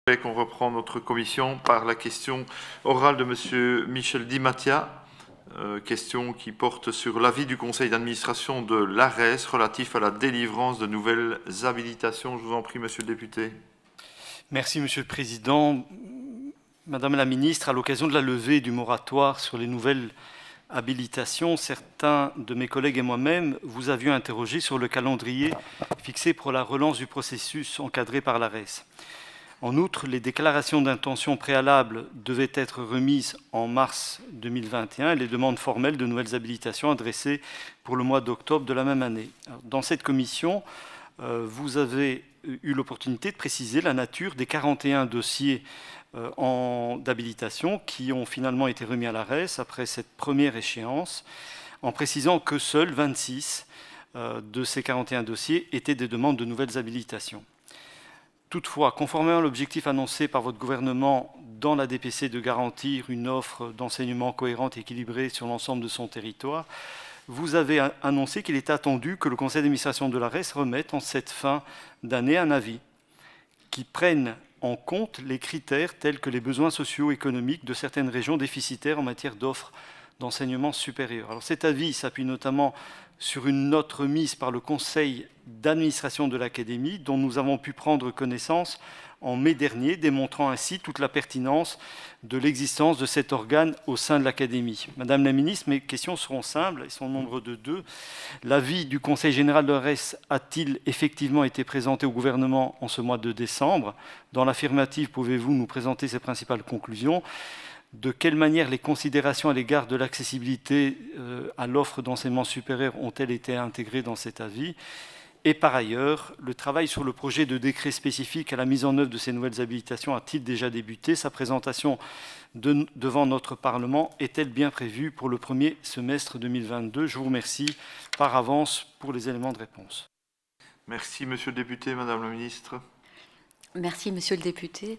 Qu'on reprend notre commission par la question orale de M. Michel Di Mattia, question qui porte sur l'avis du conseil d'administration de l'ARES relatif à la délivrance de nouvelles habilitations. Je vous en prie, monsieur le député. Merci, monsieur le président. Madame la ministre, à l'occasion de la levée du moratoire sur les nouvelles habilitations, certains de mes collègues et moi-même vous avions interrogé sur le calendrier fixé pour la relance du processus encadré par l'ARES. En outre, les déclarations d'intention préalables devaient être remises en mars 2021 et les demandes formelles de nouvelles habilitations adressées pour le mois d'octobre de la même année. Alors, dans cette commission, vous avez eu l'opportunité de préciser la nature des 41 dossiers d'habilitation qui ont finalement été remis à l'ARES après cette première échéance, en précisant que seuls 26 de ces 41 dossiers étaient des demandes de nouvelles habilitations. Toutefois, conformément à l'objectif annoncé par votre gouvernement dans la DPC de garantir une offre d'enseignement cohérente et équilibrée sur l'ensemble de son territoire, vous avez annoncé qu'il est attendu que le conseil d'administration de l'ARES remette en cette fin d'année un avis qui prenne en compte les critères tels que les besoins socio-économiques de certaines régions déficitaires en matière d'offres d'enseignement supérieur. Alors cet avis s'appuie notamment sur une note remise par le conseil d'administration de l'Académie dont nous avons pu prendre connaissance en mai dernier, démontrant ainsi toute la pertinence de l'existence de cet organe au sein de l'Académie. Madame la ministre, mes questions seront simples, elles sont au nombre de 2. L'avis du Conseil général de l'ARES a-t-il effectivement été présenté au gouvernement en ce mois de décembre? Dans l'affirmative, pouvez-vous nous présenter ses principales conclusions? De quelle manière les considérations à l'égard de l'accessibilité à l'offre d'enseignement supérieur ont-elles été intégrées dans cet avis? Et par ailleurs, le travail sur le projet de décret spécifique à la mise en œuvre de ces nouvelles habilitations a-t-il déjà débuté? Sa présentation devant notre Parlement est-elle bien prévue pour le premier semestre 2022? Je vous remercie par avance pour les éléments de réponse. Merci, monsieur le député. Madame la ministre. Merci, monsieur le député.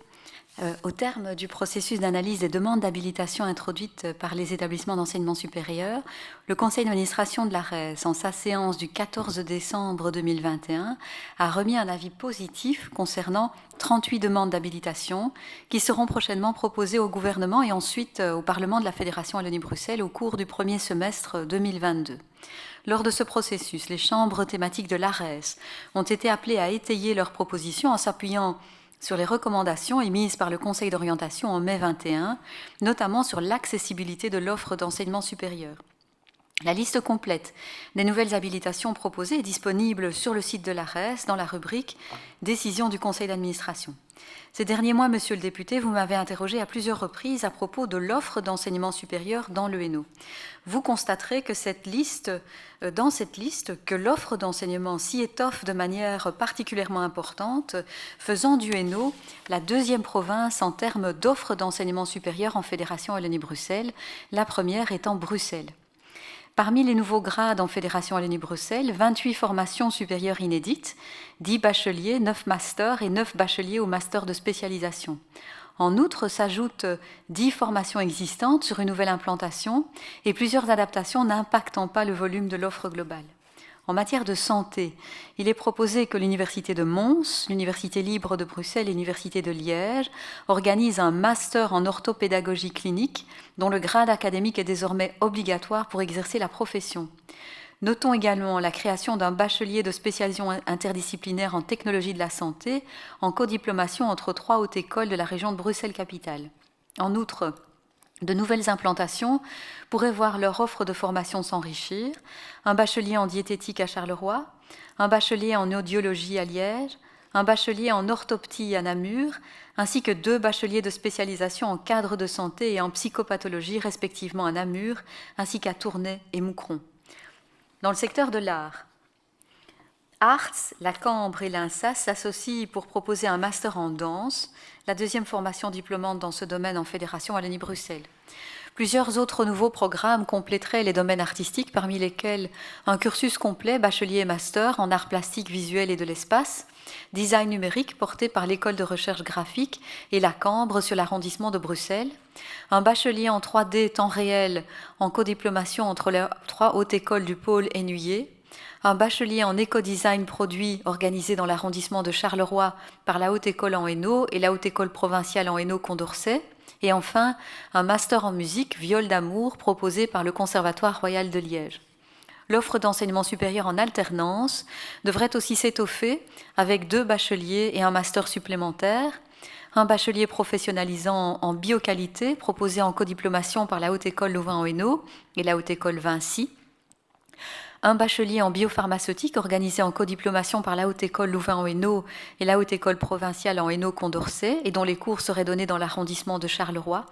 Au terme du processus d'analyse des demandes d'habilitation introduites par les établissements d'enseignement supérieur, le conseil d'administration de l'ARES, en sa séance du 14 décembre 2021, a remis un avis positif concernant 38 demandes d'habilitation qui seront prochainement proposées au gouvernement et ensuite au Parlement de la Fédération Wallonie-Bruxelles au cours du premier semestre 2022. Lors de ce processus, les chambres thématiques de l'ARES ont été appelées à étayer leurs propositions en s'appuyant sur les recommandations émises par le Conseil d'orientation en mai 21, notamment sur l'accessibilité de l'offre d'enseignement supérieur. La liste complète des nouvelles habilitations proposées est disponible sur le site de l'ARES dans la rubrique « Décision du Conseil d'administration ». Ces derniers mois, monsieur le député, vous m'avez interrogé à plusieurs reprises à propos de l'offre d'enseignement supérieur dans l'ENO. Vous constaterez que dans cette liste, que l'offre d'enseignement s'y étoffe de manière particulièrement importante, faisant du Hainaut la deuxième province en termes d'offre d'enseignement supérieur en Fédération Wallonie-Bruxelles, la première étant Bruxelles. Parmi les nouveaux grades en Fédération Wallonie-Bruxelles, 28 formations supérieures inédites, 10 bacheliers, 9 masters et 9 bacheliers au master de spécialisation. En outre, s'ajoutent 10 formations existantes sur une nouvelle implantation et plusieurs adaptations n'impactant pas le volume de l'offre globale. En matière de santé, il est proposé que l'Université de Mons, l'Université libre de Bruxelles et l'Université de Liège organisent un master en orthopédagogie clinique dont le grade académique est désormais obligatoire pour exercer la profession. Notons également la création d'un bachelier de spécialisation interdisciplinaire en technologie de la santé en codiplomation entre 3 hautes écoles de la région de Bruxelles-Capitale. En outre, de nouvelles implantations pourraient voir leur offre de formation s'enrichir, un bachelier en diététique à Charleroi, un bachelier en audiologie à Liège, un bachelier en orthoptie à Namur, ainsi que 2 bacheliers de spécialisation en cadre de santé et en psychopathologie, respectivement à Namur, ainsi qu'à Tournai et Moucron. Dans le secteur de l'art, Arts, la Cambre et l'INSAS s'associent pour proposer un master en danse, la deuxième formation diplômante dans ce domaine en Fédération Wallonie-Bruxelles. Plusieurs autres nouveaux programmes compléteraient les domaines artistiques, parmi lesquels un cursus complet, bachelier et master en arts plastiques, visuels et de l'espace, design numérique porté par l'école de recherche graphique et la Cambre sur l'arrondissement de Bruxelles, un bachelier en 3D temps réel en codiplomation entre les 3 hautes écoles du pôle Hennuyer, un bachelier en éco-design produit organisé dans l'arrondissement de Charleroi par la Haute École en Hainaut et la Haute École provinciale en Hainaut-Condorcet, et enfin un master en musique viol d'amour proposé par le Conservatoire royal de Liège. L'offre d'enseignement supérieur en alternance devrait aussi s'étoffer avec 2 bacheliers et un master supplémentaire, un bachelier professionnalisant en bioqualité proposé en codiplomation par la Haute École Louvain-en-Hainaut et la Haute École Vinci, un bachelier en biopharmaceutique organisé en codiplomation par la Haute École Louvain-en-Hainaut et la Haute École provinciale en Hainaut-Condorcet et dont les cours seraient donnés dans l'arrondissement de Charleroi,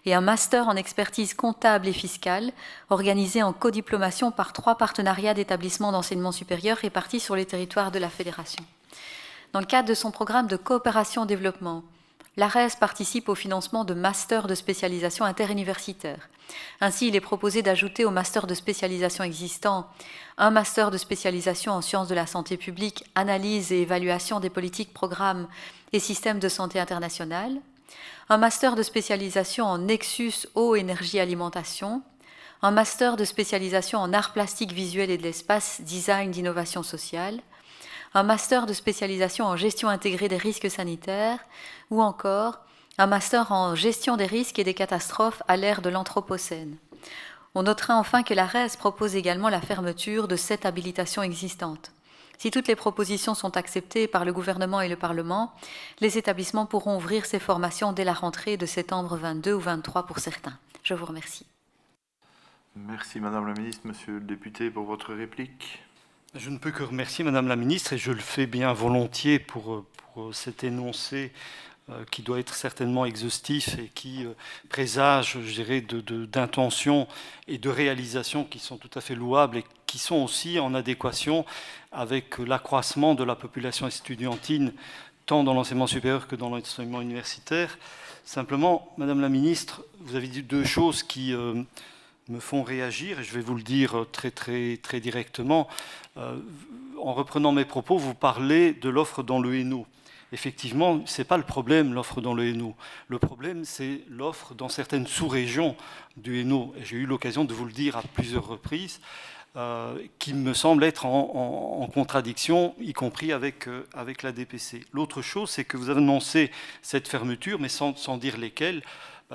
et un master en expertise comptable et fiscale organisé en codiplomation par 3 partenariats d'établissements d'enseignement supérieur répartis sur les territoires de la Fédération. Dans le cadre de son programme de coopération-développement, l'ARES participe au financement de masters de spécialisation interuniversitaire. Ainsi, il est proposé d'ajouter au master de spécialisation existant un master de spécialisation en sciences de la santé publique, analyse et évaluation des politiques, programmes et systèmes de santé internationale, un master de spécialisation en Nexus eau, énergie, alimentation, un master de spécialisation en arts plastiques visuels et de l'espace, design d'innovation sociale, un master de spécialisation en gestion intégrée des risques sanitaires, ou encore un master en gestion des risques et des catastrophes à l'ère de l'Anthropocène. On notera enfin que l'ARES propose également la fermeture de 7 habilitations existantes. Si toutes les propositions sont acceptées par le gouvernement et le Parlement, les établissements pourront ouvrir ces formations dès la rentrée de septembre 22 ou 23 pour certains. Je vous remercie. Merci Madame la Ministre. Monsieur le député, pour votre réplique. Je ne peux que remercier Madame la Ministre, et je le fais bien volontiers pour cet énoncé qui doit être certainement exhaustif et qui présage, je dirais, d'intentions et de réalisations qui sont tout à fait louables et qui sont aussi en adéquation avec l'accroissement de la population estudiantine, tant dans l'enseignement supérieur que dans l'enseignement universitaire. Simplement, Madame la Ministre, vous avez dit 2 choses qui me font réagir, et je vais vous le dire très directement. En reprenant mes propos, vous parlez de l'offre dans le Hainaut. Effectivement, ce n'est pas le problème, l'offre dans le Hainaut. Le problème, c'est l'offre dans certaines sous-régions du Hainaut. J'ai eu l'occasion de vous le dire à plusieurs reprises, qui me semble être en contradiction, y compris avec la DPC. L'autre chose, c'est que vous avez annoncé cette fermeture, mais sans dire lesquelles.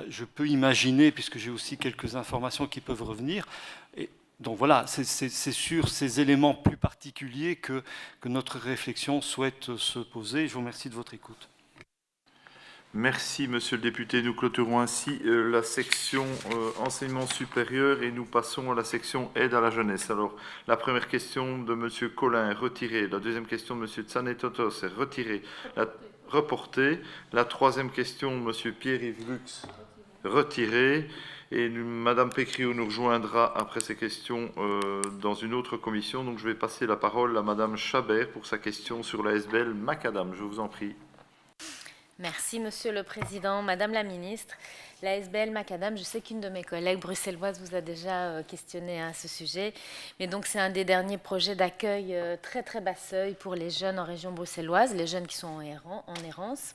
Je peux imaginer, puisque j'ai aussi quelques informations qui peuvent revenir. Et donc voilà, c'est sur ces éléments plus particuliers que notre réflexion souhaite se poser. Je vous remercie de votre écoute. Merci Monsieur le député. Nous clôturons ainsi la section enseignement supérieur et nous passons à la section aide à la jeunesse. Alors, la première question de Monsieur Collin est retirée. La deuxième question de Monsieur Tsanetotos est retirée. Reportée. La troisième question, Monsieur Pierre-Yves Lux, retirée. Et Madame Pécriot nous rejoindra après ces questions dans une autre commission. Donc je vais passer la parole à Madame Chabert pour sa question sur la SBL Macadam. Je vous en prie. Merci Monsieur le Président. Madame la Ministre, la SBL Macadam, je sais qu'une de mes collègues bruxelloises vous a déjà questionné à ce sujet, mais donc c'est un des derniers projets d'accueil très bas seuil pour les jeunes en région bruxelloise, les jeunes qui sont en errance.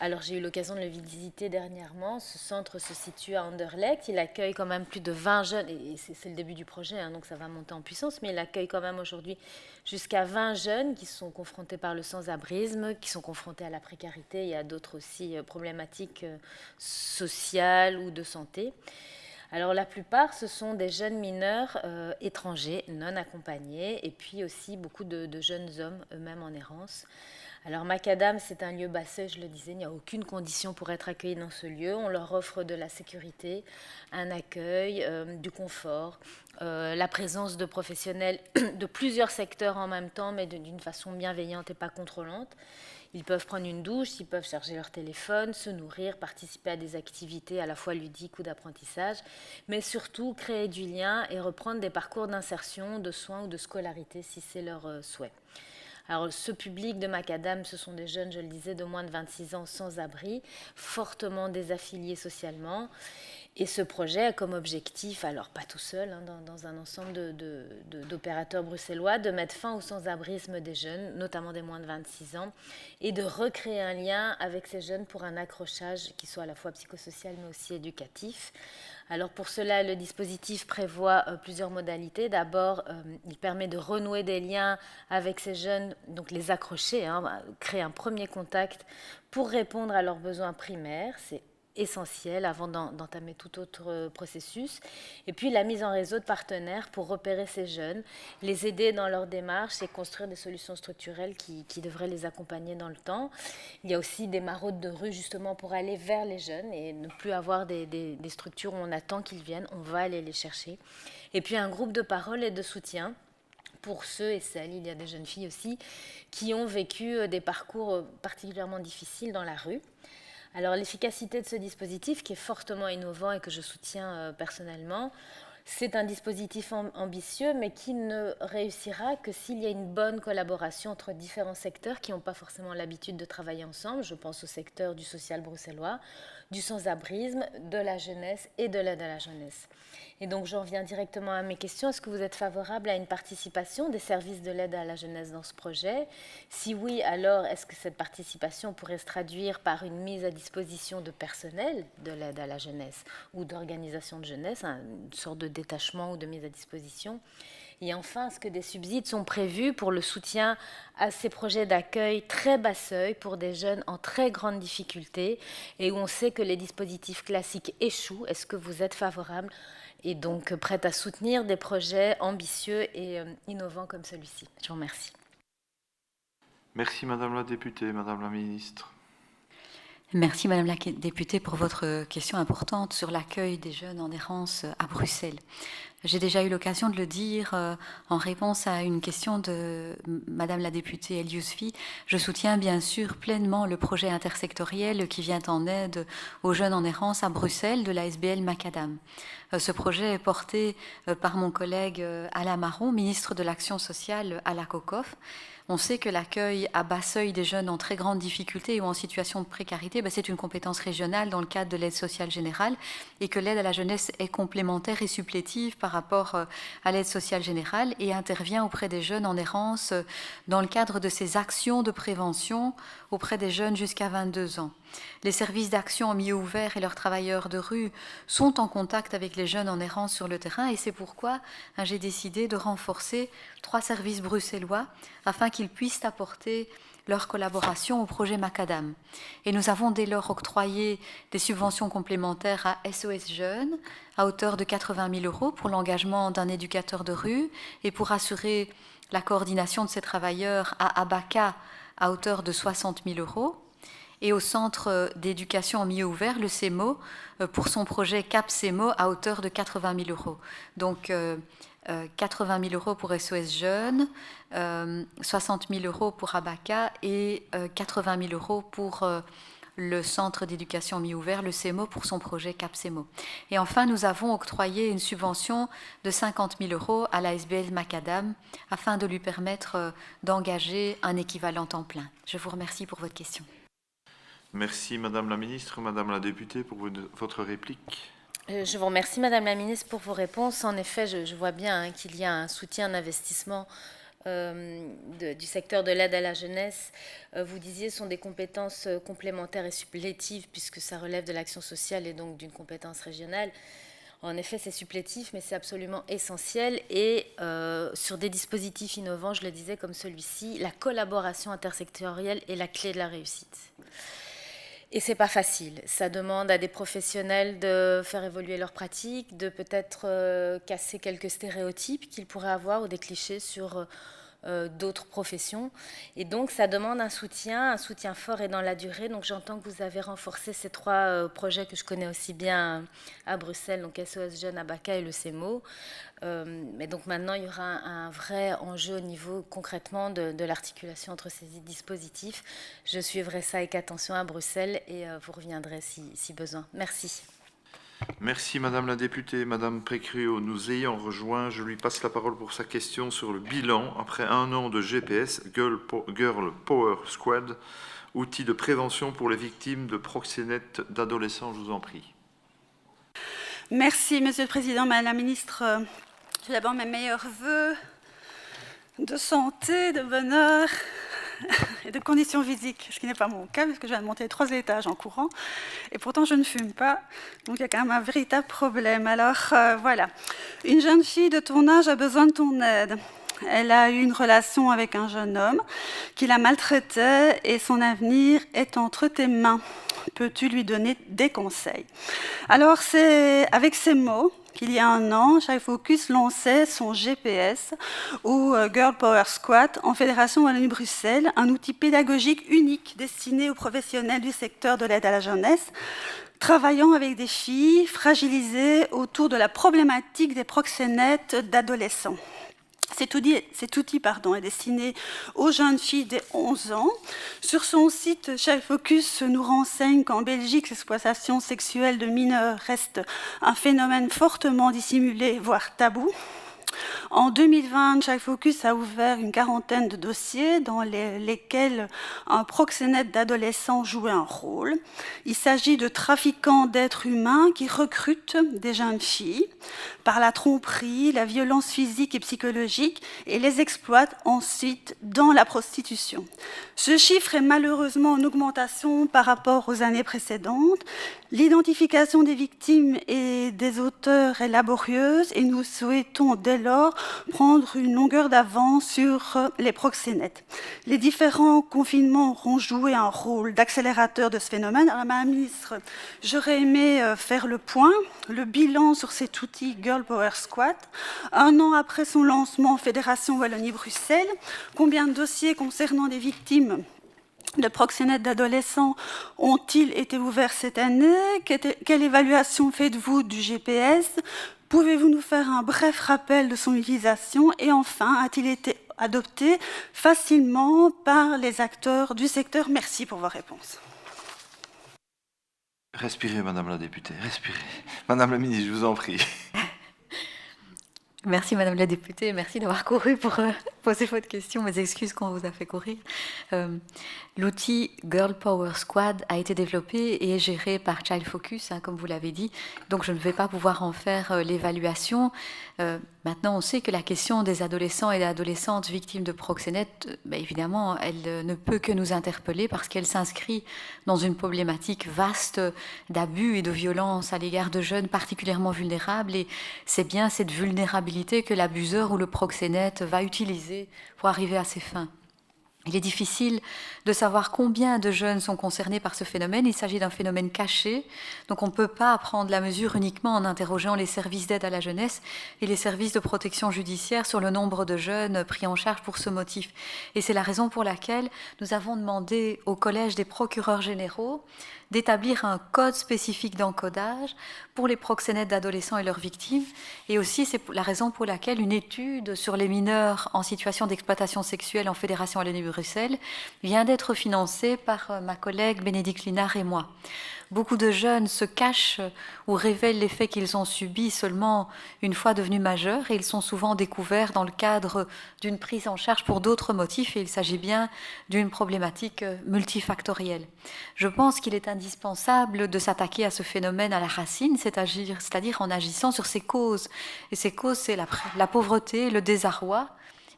Alors j'ai eu l'occasion de le visiter dernièrement. Ce centre se situe à Anderlecht. Il accueille quand même plus de 20 jeunes, et c'est le début du projet, hein, donc ça va monter en puissance, mais il accueille quand même aujourd'hui jusqu'à 20 jeunes qui sont confrontés par le sans-abrisme, qui sont confrontés à la précarité et à d'autres aussi problématiques sociales ou de santé. Alors la plupart, ce sont des jeunes mineurs étrangers, non accompagnés, et puis aussi beaucoup de jeunes hommes, eux-mêmes en errance. Alors Macadam, c'est un lieu bas seuil, je le disais, il n'y a aucune condition pour être accueilli dans ce lieu. On leur offre de la sécurité, un accueil, du confort, la présence de professionnels de plusieurs secteurs en même temps, mais d'une façon bienveillante et pas contrôlante. Ils peuvent prendre une douche, ils peuvent charger leur téléphone, se nourrir, participer à des activités à la fois ludiques ou d'apprentissage, mais surtout créer du lien et reprendre des parcours d'insertion, de soins ou de scolarité si c'est leur souhait. Alors, ce public de Macadam, ce sont des jeunes, je le disais, de moins de 26 ans sans abri, fortement désaffiliés socialement. Et ce projet a comme objectif, alors pas tout seul, hein, dans un ensemble d'opérateurs bruxellois, de mettre fin au sans-abrisme des jeunes, notamment des moins de 26 ans, et de recréer un lien avec ces jeunes pour un accrochage qui soit à la fois psychosocial mais aussi éducatif. Alors pour cela, le dispositif prévoit plusieurs modalités. D'abord, il permet de renouer des liens avec ces jeunes, donc les accrocher, hein, créer un premier contact pour répondre à leurs besoins primaires. C'est essentiel avant d'entamer tout autre processus. Et puis la mise en réseau de partenaires pour repérer ces jeunes, les aider dans leur démarche et construire des solutions structurelles qui devraient les accompagner dans le temps. Il y a aussi des maraudes de rue justement pour aller vers les jeunes et ne plus avoir des structures où on attend qu'ils viennent, on va aller les chercher. Et puis un groupe de parole et de soutien pour ceux et celles, il y a des jeunes filles aussi, qui ont vécu des parcours particulièrement difficiles dans la rue. Alors l'efficacité de ce dispositif, qui est fortement innovant et que je soutiens personnellement, c'est un dispositif ambitieux, mais qui ne réussira que s'il y a une bonne collaboration entre différents secteurs qui n'ont pas forcément l'habitude de travailler ensemble. Je pense au secteur du social bruxellois, du sans-abrisme, de la jeunesse et de l'aide à la jeunesse. Et donc j'en viens directement à mes questions. Est-ce que vous êtes favorable à une participation des services de l'aide à la jeunesse dans ce projet? Si oui, alors est-ce que cette participation pourrait se traduire par une mise à disposition de personnel de l'aide à la jeunesse ou d'organisation de jeunesse, une sorte de détachement ou de mise à disposition? Et enfin, est-ce que des subsides sont prévus pour le soutien à ces projets d'accueil très bas seuil pour des jeunes en très grande difficulté et où on sait que les dispositifs classiques échouent? Est-ce que vous êtes favorable et donc prête à soutenir des projets ambitieux et innovants comme celui-ci? Je vous remercie. Merci Madame la députée, Madame la ministre. Merci Madame la députée pour votre question importante sur l'accueil des jeunes en errance à Bruxelles. J'ai déjà eu l'occasion de le dire en réponse à une question de Madame la députée El Yousfi. Je soutiens bien sûr pleinement le projet intersectoriel qui vient en aide aux jeunes en errance à Bruxelles de la SBL Macadam. Ce projet est porté par mon collègue Alain Marron, ministre de l'Action sociale à la COCOF. On sait que l'accueil à bas seuil des jeunes en très grande difficulté ou en situation de précarité, c'est une compétence régionale dans le cadre de l'aide sociale générale et que l'aide à la jeunesse est complémentaire et supplétive par rapport à l'aide sociale générale et intervient auprès des jeunes en errance dans le cadre de ces actions de prévention auprès des jeunes jusqu'à 22 ans. Les services d'action en milieu ouvert et leurs travailleurs de rue sont en contact avec les jeunes en errance sur le terrain et c'est pourquoi j'ai décidé de renforcer 3 services bruxellois afin qu'ils puissent apporter leur collaboration au projet Macadam. Et nous avons dès lors octroyé des subventions complémentaires à SOS Jeunes à hauteur de 80 000 € pour l'engagement d'un éducateur de rue et pour assurer la coordination de ces travailleurs à Abaca à hauteur de 60 000 € et au centre d'éducation en milieu ouvert, le CEMO, pour son projet CAP CEMO à hauteur de 80 000 €. Donc 80 000 € pour SOS Jeunes, 60 000 € pour Abaca et 80 000 € pour le centre d'éducation en milieu ouvert, le CEMO, pour son projet CAP CEMO. Et enfin, nous avons octroyé une subvention de 50 000 € à la SBL Macadam afin de lui permettre d'engager un équivalent temps plein. Je vous remercie pour votre question. Merci Madame la ministre, Madame la députée pour votre réplique. Je vous remercie Madame la ministre pour vos réponses. En effet, je vois bien qu'il y a un soutien, un investissement du secteur de l'aide à la jeunesse. Vous disiez, ce sont des compétences complémentaires et supplétives puisque ça relève de l'action sociale et donc d'une compétence régionale. En effet, c'est supplétif, mais c'est absolument essentiel. Et sur des dispositifs innovants, je le disais, comme celui-ci, la collaboration intersectorielle est la clé de la réussite. Et c'est pas facile. Ça demande à des professionnels de faire évoluer leurs pratiques, de peut-être casser quelques stéréotypes qu'ils pourraient avoir ou des clichés sur d'autres professions. Et donc, ça demande un soutien fort et dans la durée. Donc, j'entends que vous avez renforcé ces 3 projets que je connais aussi bien à Bruxelles, donc SOS Jeunes, Abaca et le CEMO. Mais donc, maintenant, il y aura un vrai enjeu au niveau, concrètement, de l'articulation entre ces dispositifs. Je suivrai ça avec attention à Bruxelles et vous reviendrez si besoin. Merci. Merci Madame la députée. Madame Pécréau, nous ayant rejoint, je lui passe la parole pour sa question sur le bilan après 1 an de GPS, Girl Power Squad, outil de prévention pour les victimes de proxénètes d'adolescents. Je vous en prie. Merci, Monsieur le Président, Madame la Ministre. Tout d'abord, mes meilleurs voeux de santé, de bonheur et de conditions physiques, ce qui n'est pas mon cas, parce que je viens de monter 3 étages en courant, et pourtant je ne fume pas, donc il y a quand même un véritable problème. Alors voilà, une jeune fille de ton âge a besoin de ton aide. Elle a eu une relation avec un jeune homme qui la maltraitait et son avenir est entre tes mains. Peux-tu lui donner des conseils? Alors c'est avec ces mots qu'il y a un an, Child Focus lançait son GPS, ou Girl Power Squad, en Fédération Wallonie-Bruxelles, un outil pédagogique unique destiné aux professionnels du secteur de l'aide à la jeunesse, travaillant avec des filles fragilisées autour de la problématique des proxénètes d'adolescents. Cet outil est destiné aux jeunes filles dès 11 ans. Sur son site, Child Focus nous renseigne qu'en Belgique, l'exploitation sexuelle de mineurs reste un phénomène fortement dissimulé, voire tabou. En 2020, Child Focus a ouvert une quarantaine de dossiers dans lesquels un proxénète d'adolescents jouait un rôle. Il s'agit de trafiquants d'êtres humains qui recrutent des jeunes filles par la tromperie, la violence physique et psychologique et les exploitent ensuite dans la prostitution. Ce chiffre est malheureusement en augmentation par rapport aux années précédentes. L'identification des victimes et des auteurs est laborieuse et nous souhaitons dès lors prendre une longueur d'avance sur les proxénètes. Les différents confinements auront joué un rôle d'accélérateur de ce phénomène. Alors, Madame la Ministre, j'aurais aimé faire le point, le bilan sur cet outil Girl Power Squad. 1 an après son lancement en Fédération Wallonie-Bruxelles, combien de dossiers concernant des victimes de proxénètes d'adolescents ont-ils été ouverts cette année? Quelle évaluation faites-vous du GPS? Pouvez-vous nous faire un bref rappel de son utilisation? Et enfin, a-t-il été adopté facilement par les acteurs du secteur? Merci pour vos réponses. Respirez, Madame la députée, respirez. Madame la ministre, je vous en prie. Merci Madame la députée, merci d'avoir couru pour poser votre question. Mes excuses qu'on vous a fait courir. L'outil Girl Power Squad a été développé et est géré par Child Focus, comme vous l'avez dit. Donc je ne vais pas pouvoir en faire l'évaluation. Maintenant, on sait que la question des adolescents et des adolescentes victimes de proxénètes, évidemment, elle ne peut que nous interpeller parce qu'elle s'inscrit dans une problématique vaste d'abus et de violence à l'égard de jeunes particulièrement vulnérables. Et c'est bien cette vulnérabilité que l'abuseur ou le proxénète va utiliser pour arriver à ses fins. Il est difficile de savoir combien de jeunes sont concernés par ce phénomène. Il s'agit d'un phénomène caché, donc on ne peut pas prendre la mesure uniquement en interrogeant les services d'aide à la jeunesse et les services de protection judiciaire sur le nombre de jeunes pris en charge pour ce motif. Et c'est la raison pour laquelle nous avons demandé au Collège des procureurs généraux d'établir un code spécifique d'encodage pour les proxénètes d'adolescents et leurs victimes. Et aussi, c'est la raison pour laquelle une étude sur les mineurs en situation d'exploitation sexuelle en Fédération Wallonie-Bruxelles vient d'être financée par ma collègue Bénédicte Linard et moi. Beaucoup de jeunes se cachent ou révèlent les faits qu'ils ont subis seulement une fois devenus majeurs et ils sont souvent découverts dans le cadre d'une prise en charge pour d'autres motifs et il s'agit bien d'une problématique multifactorielle. Je pense qu'il est indispensable de s'attaquer à ce phénomène à la racine, c'est-à-dire en agissant sur ses causes. Et ces causes, c'est la pauvreté, le désarroi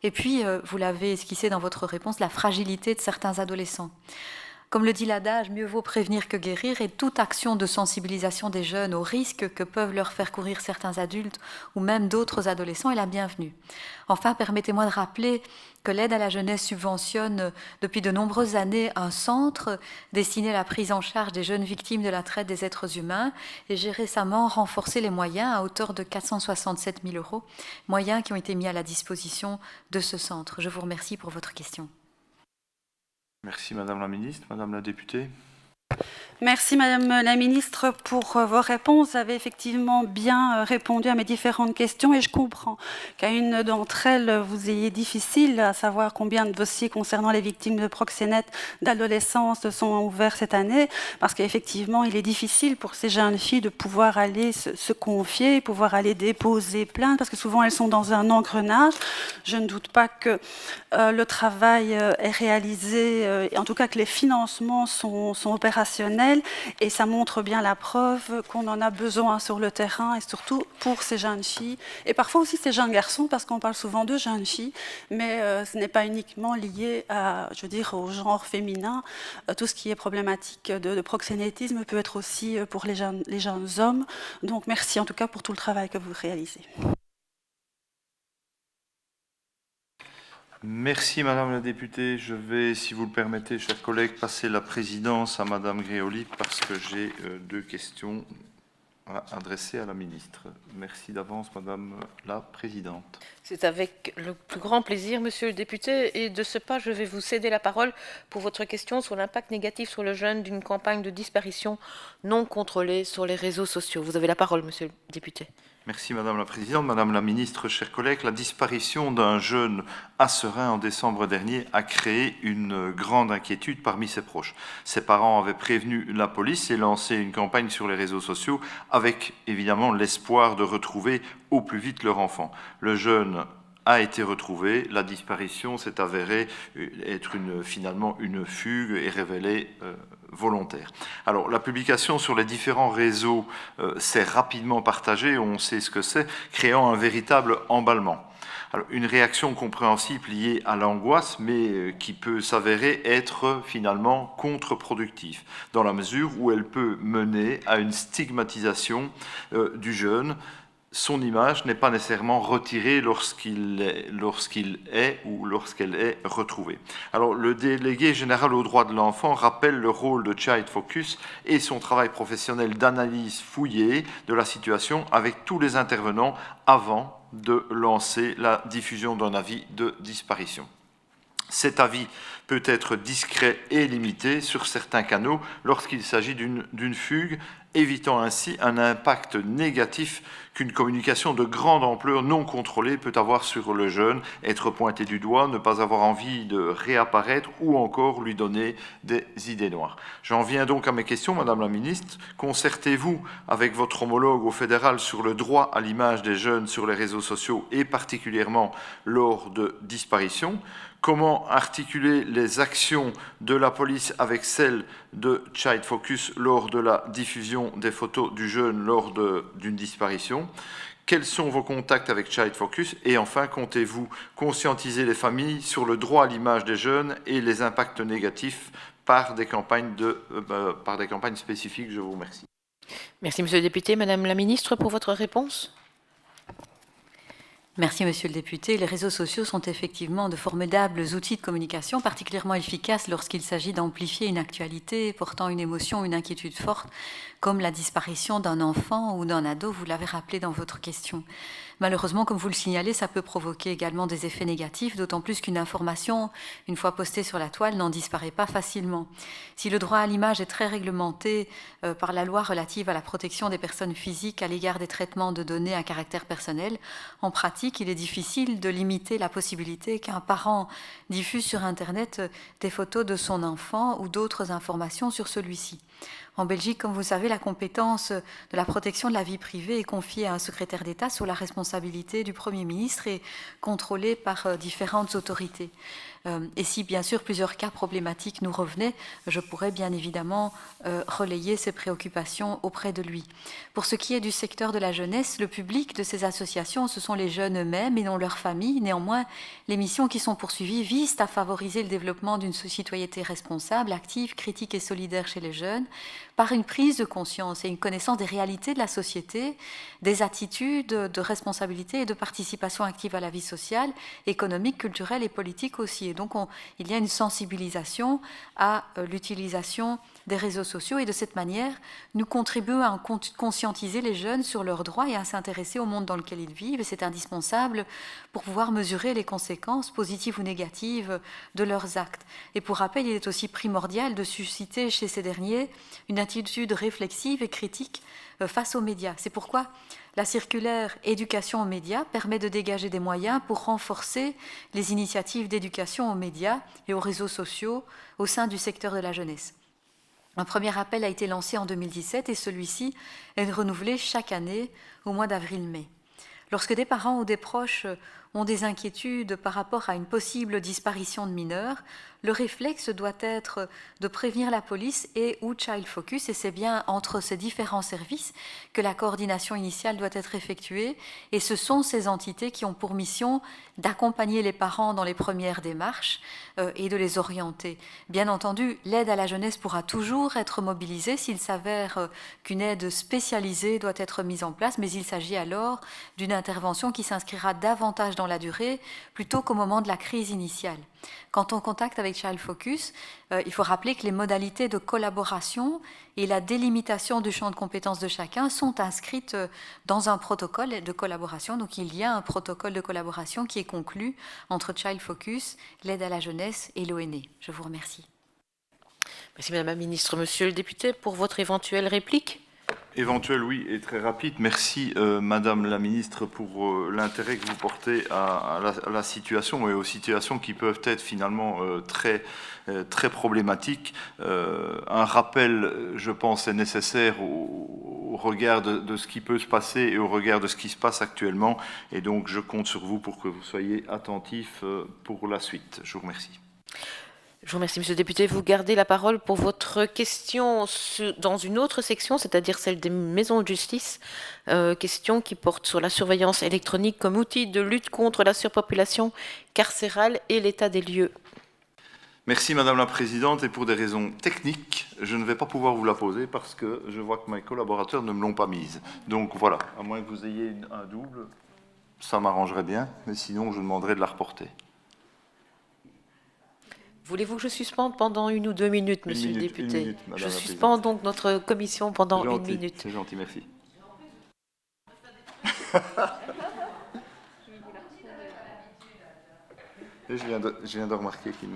et puis, vous l'avez esquissé dans votre réponse, la fragilité de certains adolescents. Comme le dit l'adage, mieux vaut prévenir que guérir et toute action de sensibilisation des jeunes aux risques que peuvent leur faire courir certains adultes ou même d'autres adolescents est la bienvenue. Enfin, permettez-moi de rappeler que l'aide à la jeunesse subventionne depuis de nombreuses années un centre destiné à la prise en charge des jeunes victimes de la traite des êtres humains et j'ai récemment renforcé les moyens à hauteur de 467 000 €, moyens qui ont été mis à la disposition de ce centre. Je vous remercie pour votre question. Merci Madame la ministre, Madame la députée. Merci Madame la Ministre pour vos réponses. Vous avez effectivement bien répondu à mes différentes questions et je comprends qu'à une d'entre elles, vous ayez difficile à savoir combien de dossiers concernant les victimes de proxénètes d'adolescence sont ouverts cette année, parce qu'effectivement, il est difficile pour ces jeunes filles de pouvoir aller se confier, pouvoir aller déposer plainte, parce que souvent elles sont dans un engrenage. Je ne doute pas que le travail est réalisé, et en tout cas que les financements sont opérationnels. professionnels et ça montre bien la preuve qu'on en a besoin sur le terrain et surtout pour ces jeunes filles et parfois aussi ces jeunes garçons parce qu'on parle souvent de jeunes filles, mais ce n'est pas uniquement lié à, je veux dire, au genre féminin. Tout ce qui est problématique de proxénétisme peut être aussi pour les jeunes hommes. Donc merci en tout cas pour tout le travail que vous réalisez. Merci Madame la députée. Je vais, si vous le permettez, chers collègues, passer la présidence à Madame Gréauly parce que j'ai 2 questions à adresser à la ministre. Merci d'avance Madame la présidente. C'est avec le plus grand plaisir, monsieur le député, et de ce pas, je vais vous céder la parole pour votre question sur l'impact négatif sur le jeune d'une campagne de disparition non contrôlée sur les réseaux sociaux. Vous avez la parole, monsieur le député. Merci Madame la Présidente. Madame la Ministre, chers collègues, la disparition d'un jeune à Seraing en décembre dernier a créé une grande inquiétude parmi ses proches. Ses parents avaient prévenu la police et lancé une campagne sur les réseaux sociaux avec évidemment l'espoir de retrouver au plus vite leur enfant. Le jeune a été retrouvé, la disparition s'est avérée être finalement une fugue et révélée volontaire. Alors, la publication sur les différents réseaux s'est rapidement partagée, on sait ce que c'est, créant un véritable emballement. Alors, une réaction compréhensible liée à l'angoisse, mais qui peut s'avérer être finalement contre-productive, dans la mesure où elle peut mener à une stigmatisation du jeune. Son image n'est pas nécessairement retirée lorsqu'il est ou lorsqu'elle est retrouvée. Alors, le délégué général aux droits de l'enfant rappelle le rôle de Child Focus et son travail professionnel d'analyse fouillée de la situation avec tous les intervenants avant de lancer la diffusion d'un avis de disparition. Cet avis peut être discret et limité sur certains canaux lorsqu'il s'agit d'une fugue, évitant ainsi un impact négatif qu'une communication de grande ampleur non contrôlée peut avoir sur le jeune, être pointé du doigt, ne pas avoir envie de réapparaître ou encore lui donner des idées noires. J'en viens donc à mes questions, Madame la Ministre. Concertez-vous avec votre homologue au fédéral sur le droit à l'image des jeunes sur les réseaux sociaux et particulièrement lors de disparitions? Comment articuler les actions de la police avec celles de Child Focus lors de la diffusion des photos du jeune lors d'une disparition? Quels sont vos contacts avec Child Focus? Et enfin, comptez-vous conscientiser les familles sur le droit à l'image des jeunes et les impacts négatifs par des campagnes spécifiques? Je vous remercie. Merci, monsieur le député. Madame la ministre, pour votre réponse. Merci, monsieur le député. Les réseaux sociaux sont effectivement de formidables outils de communication, particulièrement efficaces lorsqu'il s'agit d'amplifier une actualité portant une émotion, une inquiétude forte, comme la disparition d'un enfant ou d'un ado, vous l'avez rappelé dans votre question. Malheureusement, comme vous le signalez, ça peut provoquer également des effets négatifs, d'autant plus qu'une information, une fois postée sur la toile, n'en disparaît pas facilement. Si le droit à l'image est très réglementé par la loi relative à la protection des personnes physiques à l'égard des traitements de données à caractère personnel, en pratique, il est difficile de limiter la possibilité qu'un parent diffuse sur Internet des photos de son enfant ou d'autres informations sur celui-ci. En Belgique, comme vous savez, la compétence de la protection de la vie privée est confiée à un secrétaire d'État sous la responsabilité du Premier ministre et contrôlée par différentes autorités. Et si, bien sûr, plusieurs cas problématiques nous revenaient, je pourrais bien évidemment relayer ces préoccupations auprès de lui. Pour ce qui est du secteur de la jeunesse, le public de ces associations, ce sont les jeunes eux-mêmes et non leurs familles. Néanmoins, les missions qui sont poursuivies visent à favoriser le développement d'une citoyenneté responsable, active, critique et solidaire chez les jeunes, par une prise de conscience et une connaissance des réalités de la société, des attitudes de responsabilité et de participation active à la vie sociale, économique, culturelle et politique aussi. Et donc, il y a une sensibilisation à l'utilisation des réseaux sociaux et de cette manière, nous contribuons à conscientiser les jeunes sur leurs droits et à s'intéresser au monde dans lequel ils vivent. Et c'est indispensable pour pouvoir mesurer les conséquences positives ou négatives de leurs actes. Et pour rappel, il est aussi primordial de susciter chez ces derniers une attitude réflexive et critique face aux médias. C'est pourquoi la circulaire éducation aux médias permet de dégager des moyens pour renforcer les initiatives d'éducation aux médias et aux réseaux sociaux au sein du secteur de la jeunesse. Un premier appel a été lancé en 2017 et celui-ci est renouvelé chaque année au mois d'avril-mai. Lorsque des parents ou des proches ont des inquiétudes par rapport à une possible disparition de mineurs, le réflexe doit être de prévenir la police et ou Child Focus, et c'est bien entre ces différents services que la coordination initiale doit être effectuée, et ce sont ces entités qui ont pour mission d'accompagner les parents dans les premières démarches et de les orienter. Bien entendu, l'aide à la jeunesse pourra toujours être mobilisée s'il s'avère qu'une aide spécialisée doit être mise en place, mais il s'agit alors d'une intervention qui s'inscrira davantage dans la durée plutôt qu'au moment de la crise initiale. Quand on contacte avec Child Focus, il faut rappeler que les modalités de collaboration et la délimitation du champ de compétences de chacun sont inscrites dans un protocole de collaboration. Donc il y a un protocole de collaboration qui est conclu entre Child Focus, l'aide à la jeunesse et l'ONE. Je vous remercie. Merci Madame la Ministre. Monsieur le député, pour votre éventuelle réplique. Éventuel, oui, et très rapide. Merci, Madame la Ministre, pour l'intérêt que vous portez à la situation et aux situations qui peuvent être finalement très problématiques. Un rappel, je pense, est nécessaire au regard de ce qui peut se passer et au regard de ce qui se passe actuellement. Et donc, je compte sur vous pour que vous soyez attentifs pour la suite. Je vous remercie. Je vous remercie, Monsieur le député. Vous gardez la parole pour votre question dans une autre section, c'est-à-dire celle des maisons de justice, question qui porte sur la surveillance électronique comme outil de lutte contre la surpopulation carcérale et l'état des lieux. Merci Madame la Présidente, et pour des raisons techniques, je ne vais pas pouvoir vous la poser parce que je vois que mes collaborateurs ne me l'ont pas mise. Donc voilà, à moins que vous ayez un double, ça m'arrangerait bien, mais sinon je demanderai de la reporter. Voulez-vous que je suspende pendant 1 ou 2 minutes, Monsieur le député? Une minute, je suspends donc notre commission pendant 1 minute. C'est gentil, merci. Et je viens de remarquer qu'il...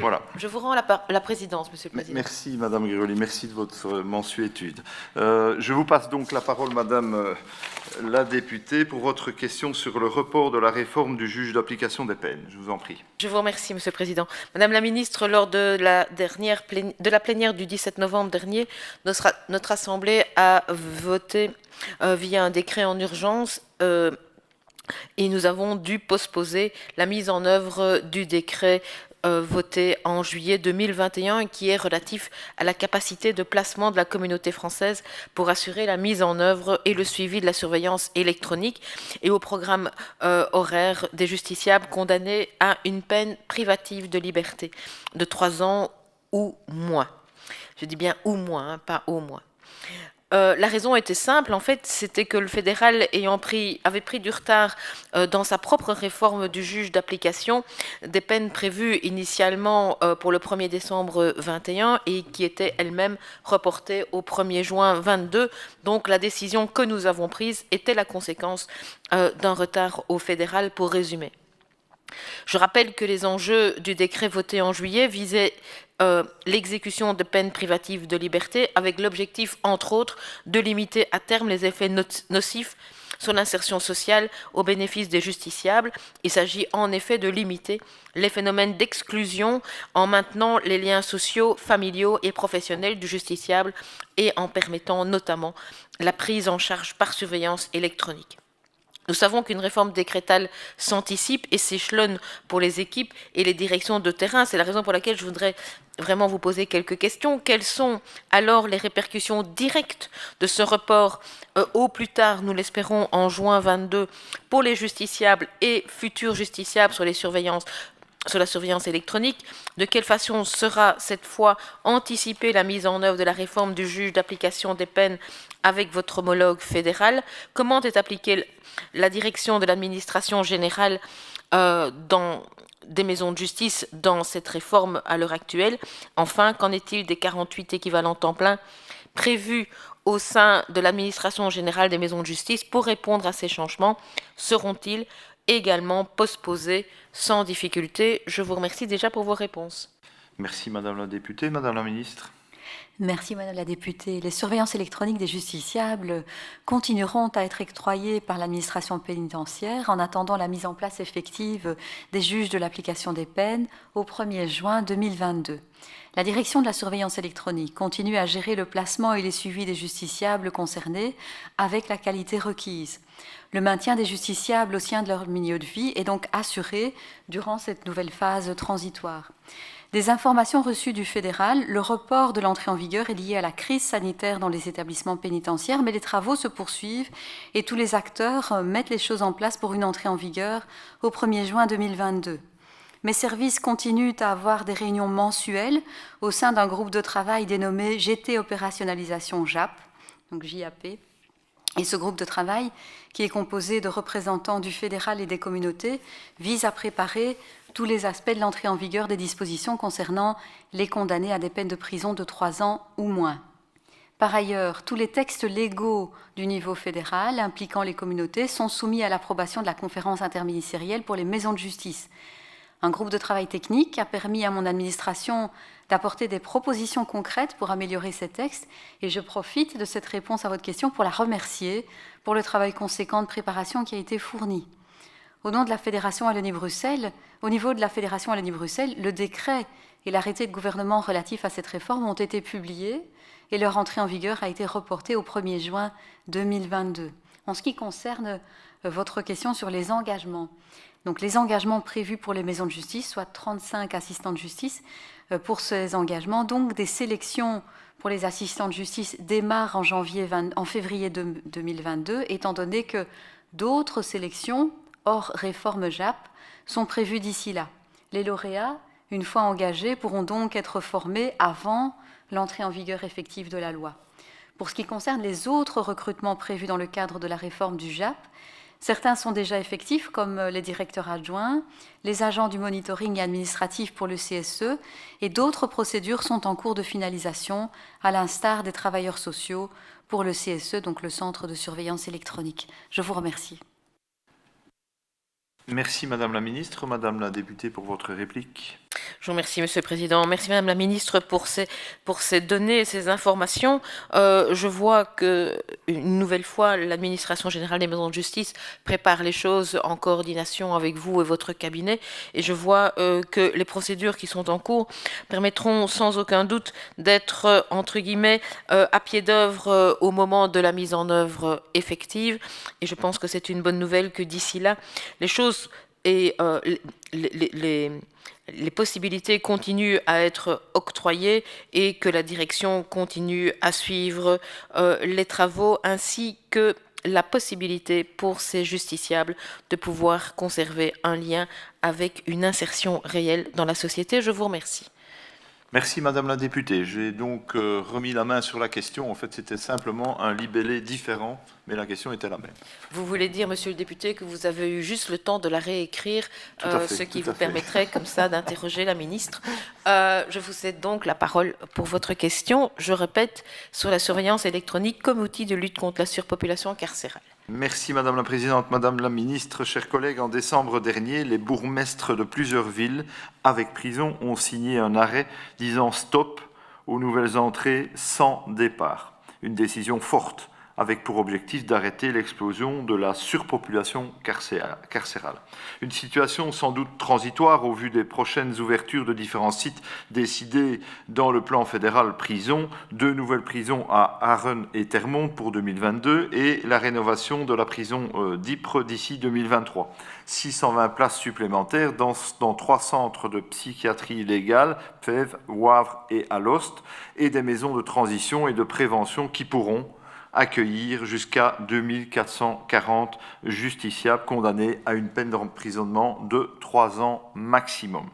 Voilà. Je vous rends la présidence, Monsieur le Président. Merci, Madame Grégoly, merci de votre mensuétude. Je vous passe donc la parole, Madame la députée, pour votre question sur le report de la réforme du juge d'application des peines. Je vous en prie. Je vous remercie, Monsieur le Président. Madame la Ministre, lors de la plénière du 17 novembre dernier, notre Assemblée a voté via un décret en urgence et nous avons dû postposer la mise en œuvre du décret voté en juillet 2021 qui est relatif à la capacité de placement de la communauté française pour assurer la mise en œuvre et le suivi de la surveillance électronique et au programme horaire des justiciables condamnés à une peine privative de liberté de 3 ans ou moins. Je dis bien ou moins, hein, pas au moins. La raison était simple, en fait, c'était que le fédéral avait pris du retard dans sa propre réforme du juge d'application des peines prévues initialement pour le 1er décembre 21 et qui étaient elles-mêmes reportées au 1er juin 22. Donc la décision que nous avons prise était la conséquence d'un retard au fédéral, pour résumer. Je rappelle que les enjeux du décret voté en juillet visaient l'exécution de peines privatives de liberté avec l'objectif, entre autres, de limiter à terme les effets nocifs sur l'insertion sociale au bénéfice des justiciables. Il s'agit en effet de limiter les phénomènes d'exclusion en maintenant les liens sociaux, familiaux et professionnels du justiciable et en permettant notamment la prise en charge par surveillance électronique. Nous savons qu'une réforme décrétale s'anticipe et s'échelonne pour les équipes et les directions de terrain. C'est la raison pour laquelle je voudrais vraiment vous poser quelques questions. Quelles sont alors les répercussions directes de ce report au plus tard, nous l'espérons, en juin 22, pour les justiciables et futurs justiciables sur la surveillance électronique? De quelle façon sera cette fois anticipée la mise en œuvre de la réforme du juge d'application des peines avec votre homologue fédéral? Comment est appliquée la direction de l'administration générale dans des maisons de justice dans cette réforme à l'heure actuelle? Enfin, qu'en est-il des 48 équivalents temps plein prévus au sein de l'administration générale des maisons de justice pour répondre à ces changements seront-ils également postposés sans difficulté? Je vous remercie déjà pour vos réponses. Merci Madame la députée. Madame la ministre. Merci Madame la députée. Les surveillances électroniques des justiciables continueront à être octroyées par l'administration pénitentiaire en attendant la mise en place effective des juges de l'application des peines au 1er juin 2022. La direction de la surveillance électronique continue à gérer le placement et les suivis des justiciables concernés avec la qualité requise. Le maintien des justiciables au sein de leur milieu de vie est donc assuré durant cette nouvelle phase transitoire. Des informations reçues du fédéral, le report de l'entrée en vigueur est lié à la crise sanitaire dans les établissements pénitentiaires, mais les travaux se poursuivent et tous les acteurs mettent les choses en place pour une entrée en vigueur au 1er juin 2022. Mes services continuent à avoir des réunions mensuelles au sein d'un groupe de travail dénommé GT Opérationnalisation JAP, donc JAP. Et ce groupe de travail, qui est composé de représentants du fédéral et des communautés, vise à préparer tous les aspects de l'entrée en vigueur des dispositions concernant les condamnés à des peines de prison de 3 ans ou moins. Par ailleurs, tous les textes légaux du niveau fédéral impliquant les communautés sont soumis à l'approbation de la conférence interministérielle pour les maisons de justice. Un groupe de travail technique a permis à mon administration d'apporter des propositions concrètes pour améliorer ces textes et je profite de cette réponse à votre question pour la remercier pour le travail conséquent de préparation qui a été fourni. Au nom de la Fédération Wallonie-Bruxelles, au niveau de la Fédération Wallonie-Bruxelles, le décret et l'arrêté de gouvernement relatifs à cette réforme ont été publiés et leur entrée en vigueur a été reportée au 1er juin 2022. En ce qui concerne votre question sur les engagements, donc les engagements prévus pour les maisons de justice, soit 35 assistants de justice, pour ces engagements, donc des sélections pour les assistants de justice démarrent en février 2022, étant donné que d'autres sélections, hors réforme JAP, sont prévues d'ici là. Les lauréats, une fois engagés, pourront donc être formés avant l'entrée en vigueur effective de la loi. Pour ce qui concerne les autres recrutements prévus dans le cadre de la réforme du JAP, certains sont déjà effectifs, comme les directeurs adjoints, les agents du monitoring administratif pour le CSE, et d'autres procédures sont en cours de finalisation, à l'instar des travailleurs sociaux pour le CSE, donc le Centre de surveillance électronique. Je vous remercie. Merci Madame la ministre. Madame la députée pour votre réplique. Je vous remercie, Monsieur le Président. Merci, Madame la Ministre, pour ces données et ces informations. Je vois que, une nouvelle fois, l'administration générale des maisons de justice prépare les choses en coordination avec vous et votre cabinet. Et je vois que les procédures qui sont en cours permettront sans aucun doute d'être, entre guillemets, à pied d'œuvre au moment de la mise en œuvre effective. Et je pense que c'est une bonne nouvelle que d'ici là, les choses et les possibilités continuent à être octroyées et que la direction continue à suivre les travaux ainsi que la possibilité pour ces justiciables de pouvoir conserver un lien avec une insertion réelle dans la société. Je vous remercie. Merci Madame la députée. J'ai donc remis la main sur la question. En fait, c'était simplement un libellé différent, mais la question était la même. Vous voulez dire, Monsieur le député, que vous avez eu juste le temps de la réécrire, ce qui vous permettrait comme ça d'interroger la ministre. Je vous cède donc la parole pour votre question. Je répète, sur la surveillance électronique comme outil de lutte contre la surpopulation carcérale. Merci Madame la Présidente, Madame la Ministre, chers collègues. En décembre dernier, les bourgmestres de plusieurs villes avec prison ont signé un arrêt disant stop aux nouvelles entrées sans départ. Une décision forte avec pour objectif d'arrêter l'explosion de la surpopulation carcérale. Une situation sans doute transitoire au vu des prochaines ouvertures de différents sites décidés dans le plan fédéral prison, 2 nouvelles prisons à Arren et Termonde pour 2022 et la rénovation de la prison d'Ypres d'ici 2023. 620 places supplémentaires dans 3 centres de psychiatrie légale, Fèvre, Wavre et Alost, et des maisons de transition et de prévention qui pourront accueillir jusqu'à 2440 justiciables condamnés à une peine d'emprisonnement de 3 ans maximum.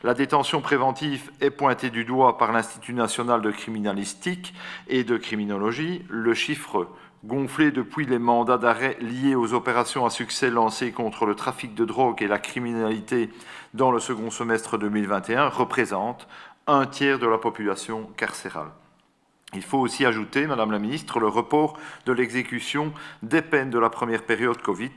La détention préventive est pointée du doigt par l'Institut national de criminalistique et de criminologie. Le chiffre gonflé depuis les mandats d'arrêt liés aux opérations à succès lancées contre le trafic de drogue et la criminalité dans le second semestre 2021 représente un tiers de la population carcérale. Il faut aussi ajouter, Madame la Ministre, le report de l'exécution des peines de la première période Covid.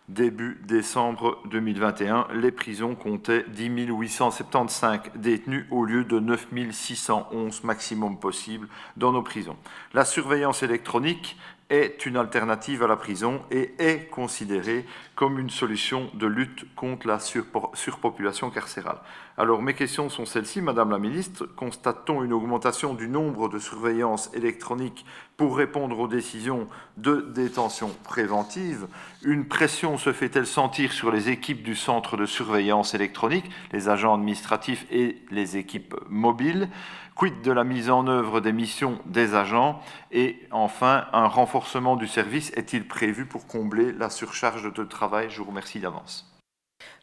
Début décembre 2021, les prisons comptaient 10 875 détenus au lieu de 9 611 maximum possible dans nos prisons. La surveillance électronique est une alternative à la prison et est considérée comme une solution de lutte contre la surpopulation carcérale. Alors mes questions sont celles-ci, Madame la Ministre. Constate-t-on une augmentation du nombre de surveillances électroniques pour répondre aux décisions de détention préventive? Une pression se fait-elle sentir sur les équipes du centre de surveillance électronique, les agents administratifs et les équipes mobiles? Quid de la mise en œuvre des missions des agents? Et enfin, un renforcement du service est-il prévu pour combler la surcharge de travail? Je vous remercie d'avance.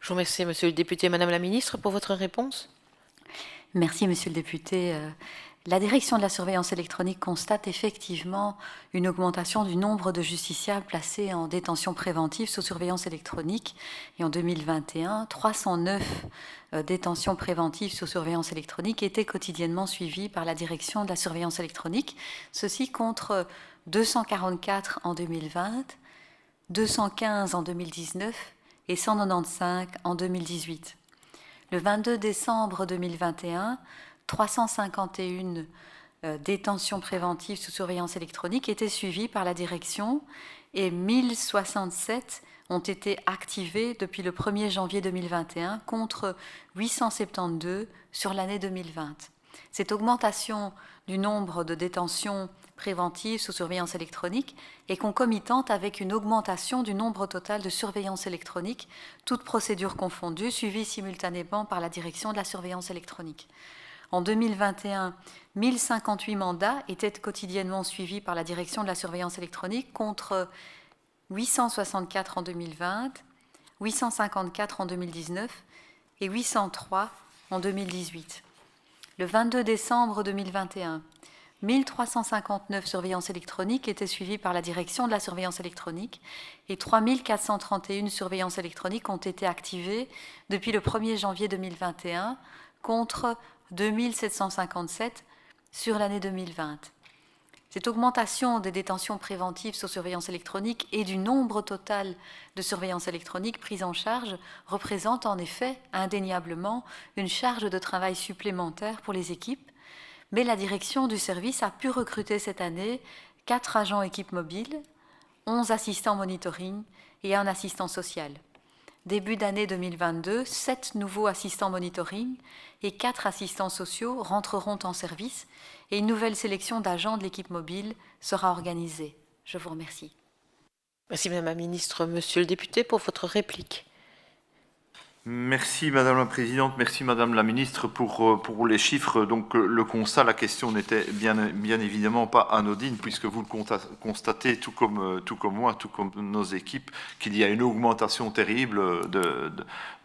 Je vous remercie, Monsieur le député. Madame la ministre, pour votre réponse. Merci, Monsieur le député. La direction de la surveillance électronique constate effectivement une augmentation du nombre de justiciables placés en détention préventive sous surveillance électronique. Et en 2021, 309 détentions préventives sous surveillance électronique étaient quotidiennement suivies par la direction de la surveillance électronique. Ceci contre 244 en 2020, 215 en 2019 et 195 en 2018. Le 22 décembre 2021, 351 détentions préventives sous surveillance électronique étaient suivies par la direction et 1067 ont été activées depuis le 1er janvier 2021 contre 872 sur l'année 2020. Cette augmentation du nombre de détentions préventives sous surveillance électronique est concomitante avec une augmentation du nombre total de surveillance électronique, toutes procédures confondues, suivies simultanément par la direction de la surveillance électronique. En 2021, 1058 mandats étaient quotidiennement suivis par la direction de la surveillance électronique contre 864 en 2020, 854 en 2019 et 803 en 2018. Le 22 décembre 2021, 1359 surveillances électroniques étaient suivies par la direction de la surveillance électronique et 3431 surveillances électroniques ont été activées depuis le 1er janvier 2021 contre 2757 sur l'année 2020. Cette augmentation des détentions préventives sous surveillance électronique et du nombre total de surveillances électroniques prises en charge représente en effet indéniablement une charge de travail supplémentaire pour les équipes, mais la direction du service a pu recruter cette année 4 agents équipes mobiles, 11 assistants monitoring et 1 assistant social. Début d'année 2022, 7 nouveaux assistants monitoring et 4 assistants sociaux rentreront en service et une nouvelle sélection d'agents de l'équipe mobile sera organisée. Je vous remercie. Merci Madame la Ministre. Monsieur le député, pour votre réplique. Merci Madame la Présidente, merci Madame la Ministre pour les chiffres. Donc le constat, la question n'était bien évidemment pas anodine puisque vous le constatez tout comme moi, tout comme nos équipes, qu'il y a une augmentation terrible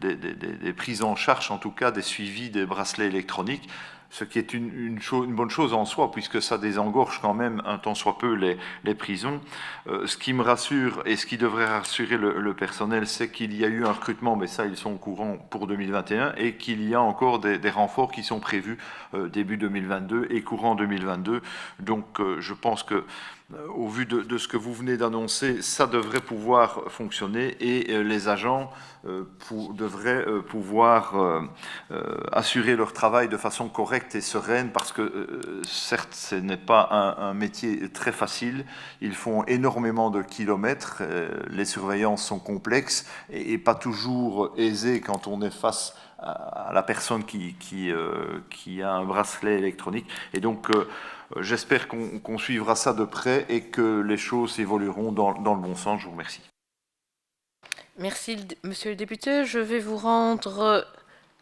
des prises en charge, en tout cas des suivis des bracelets électroniques. Ce qui est une bonne chose en soi, puisque ça désengorge quand même un tant soit peu les prisons. Ce qui me rassure et ce qui devrait rassurer le personnel, c'est qu'il y a eu un recrutement, mais ça ils sont au courant pour 2021, et qu'il y a encore des renforts qui sont prévus début 2022 et courant 2022. Donc je pense que au vu de ce que vous venez d'annoncer, ça devrait pouvoir fonctionner et les agents devraient pouvoir assurer leur travail de façon correcte et sereine parce que certes, ce n'est pas un métier très facile. Ils font énormément de kilomètres. Les surveillances sont complexes et pas toujours aisées quand on est face à la personne qui a un bracelet électronique. Et donc, j'espère qu'on suivra ça de près et que les choses évolueront dans le bon sens. Je vous remercie. Merci, Monsieur le député. Je vais vous rendre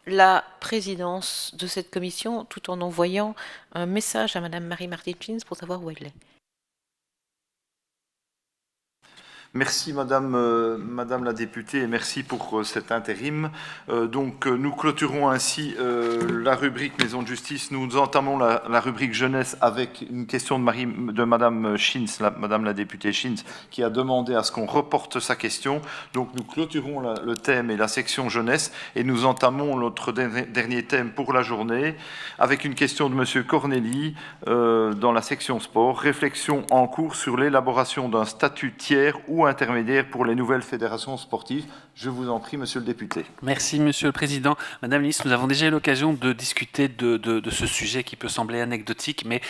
la présidence de cette commission tout en envoyant un message à Madame Marie Martin-Chins pour savoir où elle est. Merci Madame la députée et merci pour cet intérim. Nous clôturons ainsi la rubrique Maison de justice. Nous entamons la rubrique jeunesse avec une question de Madame Schins, Madame la députée Schins, qui a demandé à ce qu'on reporte sa question. Donc nous clôturons le thème et la section jeunesse et nous entamons notre dernier thème pour la journée avec une question de Monsieur Corneli dans la section sport. Réflexion en cours sur l'élaboration d'un statut tiers ou intermédiaire pour les nouvelles fédérations sportives. Je vous en prie, Monsieur le député. Merci, Monsieur le Président. Madame la Ministre, nous avons déjà eu l'occasion de discuter de ce sujet qui peut sembler anecdotique, mais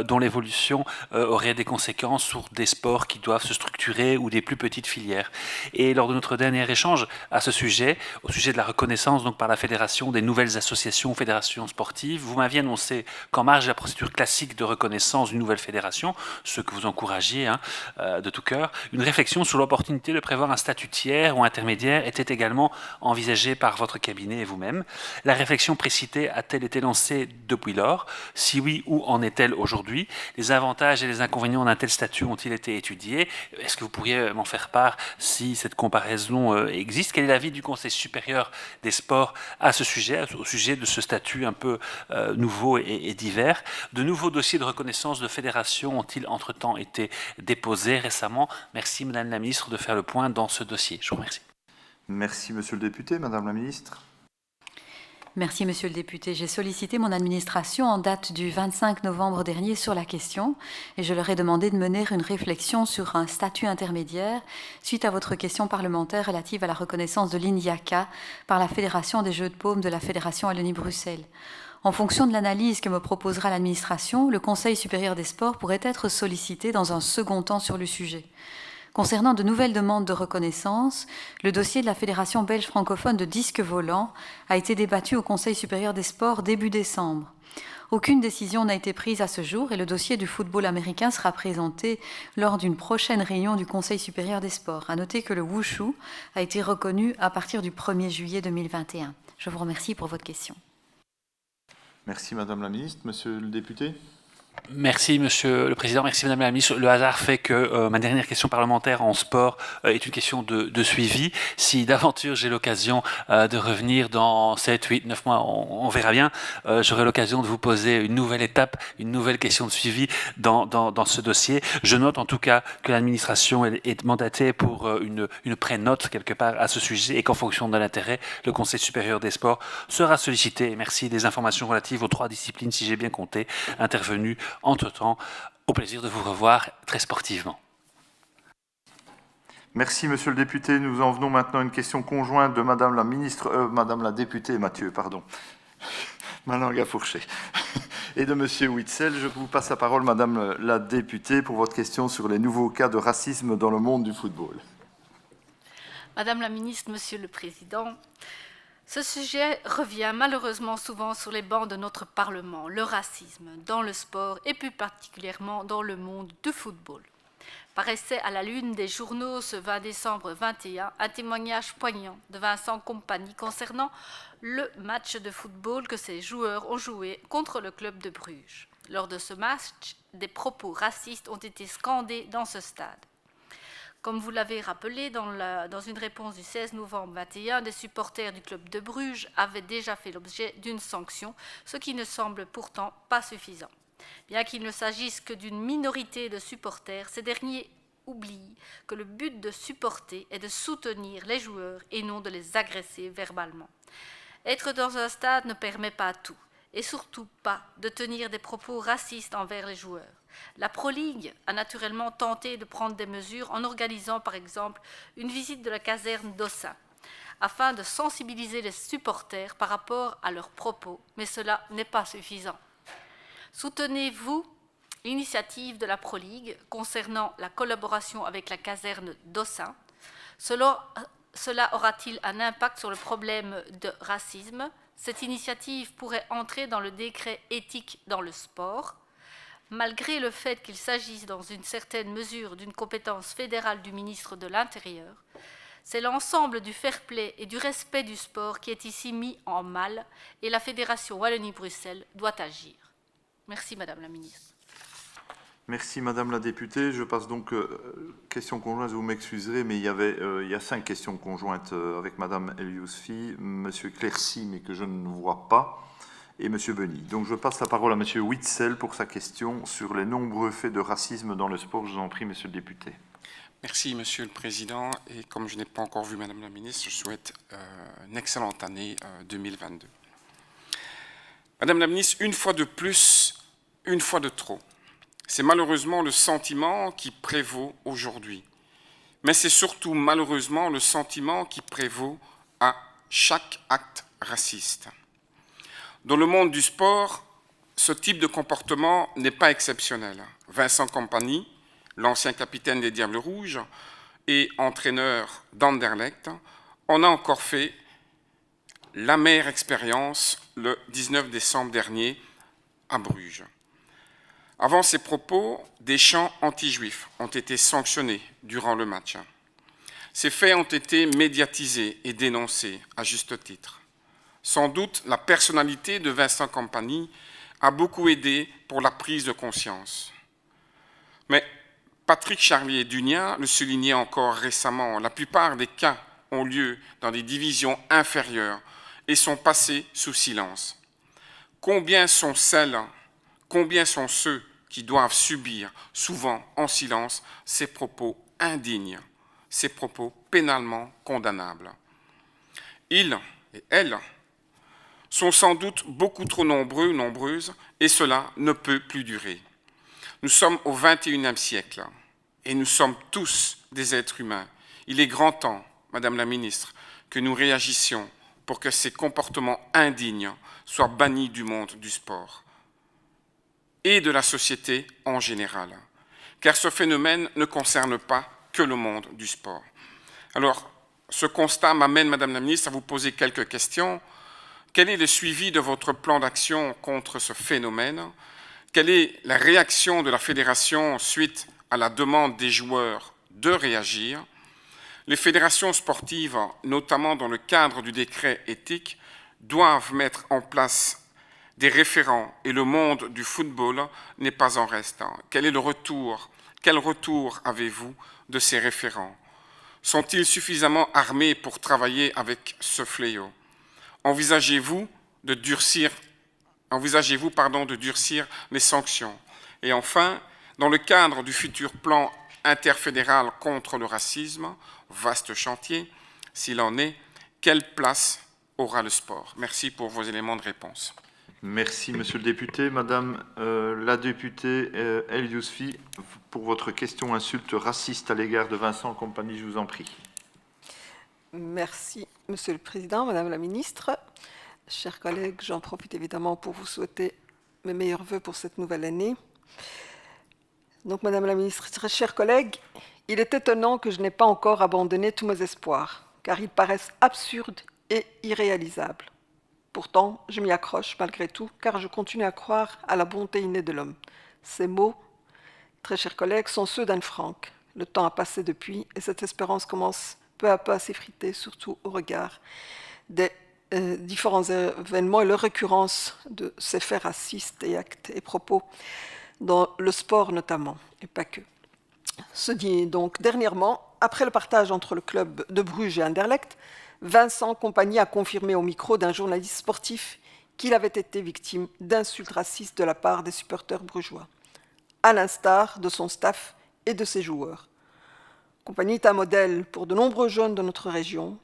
dont l'évolution aurait des conséquences sur des sports qui doivent se structurer ou des plus petites filières. Et lors de notre dernier échange à ce sujet, au sujet de la reconnaissance donc par la Fédération des nouvelles associations ou fédérations sportives, vous m'aviez annoncé qu'en marge de la procédure classique de reconnaissance d'une nouvelle fédération, ce que vous encouragiez de tout cœur, une réflexion sur l'opportunité de prévoir un statut tiers ou intermédiaire était également envisagée par votre cabinet et vous-même. La réflexion précitée a-t-elle été lancée depuis lors? Si oui, où en est-elle aujourd'hui? Les avantages et les inconvénients d'un tel statut ont-ils été étudiés? Est-ce que vous pourriez m'en faire part si cette comparaison existe? Quel est l'avis du Conseil supérieur des sports à ce sujet, au sujet de ce statut un peu nouveau et divers? De nouveaux dossiers de reconnaissance de fédération ont-ils entre-temps été déposés récemment? Merci Madame la Ministre de faire le point dans ce dossier. Je vous remercie. Merci Monsieur le député. Madame la Ministre. Merci, Monsieur le député. J'ai sollicité mon administration en date du 25 novembre dernier sur la question et je leur ai demandé de mener une réflexion sur un statut intermédiaire suite à votre question parlementaire relative à la reconnaissance de l'INIACA par la Fédération des Jeux de Paume de la Fédération Wallonie-Bruxelles. En fonction de l'analyse que me proposera l'administration, le Conseil supérieur des sports pourrait être sollicité dans un second temps sur le sujet. Concernant de nouvelles demandes de reconnaissance, le dossier de la Fédération belge francophone de disque volant a été débattu au Conseil supérieur des sports début décembre. Aucune décision n'a été prise à ce jour et le dossier du football américain sera présenté lors d'une prochaine réunion du Conseil supérieur des sports. À noter que le wushu a été reconnu à partir du 1er juillet 2021. Je vous remercie pour votre question. Merci Madame la Ministre. Monsieur le député. Merci Monsieur le Président, merci Madame la Ministre. Le hasard fait que ma dernière question parlementaire en sport est une question de suivi. Si d'aventure j'ai l'occasion de revenir dans 7, 8, 9 mois, on verra bien, j'aurai l'occasion de vous poser une nouvelle étape, une nouvelle question de suivi dans ce dossier. Je note en tout cas que l'administration est mandatée pour une pré-note quelque part à ce sujet et qu'en fonction de l'intérêt, le Conseil supérieur des sports sera sollicité. Et merci des informations relatives aux 3 disciplines, si j'ai bien compté, intervenues entre-temps. Au plaisir de vous revoir très sportivement. Merci Monsieur le député. Nous en venons maintenant à une question conjointe de Madame la Ministre, Madame la députée Mathieu, pardon. Ma langue a fourché. Et de Monsieur Witzel. Je vous passe la parole, Madame la députée, pour votre question sur les nouveaux cas de racisme dans le monde du football. Madame la Ministre, Monsieur le Président, ce sujet revient malheureusement souvent sur les bancs de notre Parlement, le racisme dans le sport et plus particulièrement dans le monde du football. Paraissait à la Lune des journaux ce 20 décembre 2021 un témoignage poignant de Vincent Compagnie concernant le match de football que ses joueurs ont joué contre le club de Bruges. Lors de ce match, des propos racistes ont été scandés dans ce stade. Comme vous l'avez rappelé dans une réponse du 16 novembre 2021, des supporters du club de Bruges avaient déjà fait l'objet d'une sanction, ce qui ne semble pourtant pas suffisant. Bien qu'il ne s'agisse que d'une minorité de supporters, ces derniers oublient que le but de supporter est de soutenir les joueurs et non de les agresser verbalement. Être dans un stade ne permet pas tout, et surtout pas de tenir des propos racistes envers les joueurs. La Pro League a naturellement tenté de prendre des mesures en organisant par exemple une visite de la caserne d'Ossun afin de sensibiliser les supporters par rapport à leurs propos, mais cela n'est pas suffisant. Soutenez-vous l'initiative de la Pro League concernant la collaboration avec la caserne d'Ossun? Cela aura-t-il un impact sur le problème de racisme? Cette initiative pourrait entrer dans le décret éthique dans le sport. Malgré le fait qu'il s'agisse dans une certaine mesure d'une compétence fédérale du ministre de l'Intérieur, c'est l'ensemble du fair-play et du respect du sport qui est ici mis en mal et la Fédération Wallonie-Bruxelles doit agir. Merci Madame la Ministre. Merci Madame la députée. Je passe donc question conjointe, vous m'excuserez, mais il y a 5 questions conjointes avec Madame El Yousfi, Monsieur Clercy, mais que je ne vois pas, et Monsieur Beny. Donc je passe la parole à Monsieur Witzel pour sa question sur les nombreux faits de racisme dans le sport. Je vous en prie, Monsieur le député. Merci Monsieur le Président, et comme je n'ai pas encore vu Madame la Ministre, je souhaite une excellente année 2022. Madame la Ministre, une fois de plus, une fois de trop. C'est malheureusement le sentiment qui prévaut aujourd'hui. Mais c'est surtout malheureusement le sentiment qui prévaut à chaque acte raciste. Dans le monde du sport, ce type de comportement n'est pas exceptionnel. Vincent Kompany, l'ancien capitaine des Diables Rouges et entraîneur d'Anderlecht, en a encore fait l'amère expérience le 19 décembre dernier à Bruges. Avant ces propos, des chants anti-juifs ont été sanctionnés durant le match. Ces faits ont été médiatisés et dénoncés à juste titre. Sans doute, la personnalité de Vincent Kompany a beaucoup aidé pour la prise de conscience. Mais Patrick Charlier-Dunia le soulignait encore récemment, la plupart des cas ont lieu dans des divisions inférieures et sont passés sous silence. Combien sont ceux qui doivent subir, souvent en silence, ces propos indignes, ces propos pénalement condamnables. Ils et elles sont sans doute beaucoup trop nombreuses, et cela ne peut plus durer. Nous sommes au XXIe siècle, et nous sommes tous des êtres humains. Il est grand temps, Madame la Ministre, que nous réagissions pour que ces comportements indignes soient bannis du monde du sport et de la société en général, car ce phénomène ne concerne pas que le monde du sport. Alors, ce constat m'amène, Madame la Ministre, à vous poser quelques questions. Quel est le suivi de votre plan d'action contre ce phénomène? Quelle est la réaction de la Fédération suite à la demande des joueurs de réagir? Les fédérations sportives, notamment dans le cadre du décret éthique, doivent mettre en place des référents, et le monde du football n'est pas en reste. Quel est le retour? Quel retour avez-vous de ces référents? Sont-ils suffisamment armés pour travailler avec ce fléau? Envisagez-vous de durcir les sanctions? Et enfin, dans le cadre du futur plan interfédéral contre le racisme, vaste chantier, s'il en est, quelle place aura le sport? Merci pour vos éléments de réponse. Merci, Monsieur le député. Madame la députée El Yousfi, pour votre question insulte raciste à l'égard de Vincent Kompany, je vous en prie. Merci, Monsieur le Président, Madame la Ministre. Chers collègues, j'en profite évidemment pour vous souhaiter mes meilleurs vœux pour cette nouvelle année. Donc, Madame la Ministre, très chers collègues, il est étonnant que je n'ai pas encore abandonné tous mes espoirs, car ils paraissent absurdes et irréalisables. Pourtant, je m'y accroche malgré tout, car je continue à croire à la bonté innée de l'homme. Ces mots, très chers collègues, sont ceux d'Anne Frank. Le temps a passé depuis, et cette espérance commence peu à peu à s'effriter, surtout au regard des différents événements et leur récurrence de ces faits racistes et actes et propos, dans le sport notamment, et pas que. Ce dit donc dernièrement, après le partage entre le club de Bruges et Anderlecht, Vincent Kompany a confirmé au micro d'un journaliste sportif qu'il avait été victime d'insultes racistes de la part des supporters brugeois, à l'instar de son staff et de ses joueurs. Kompany est un modèle pour de nombreux jeunes de notre région.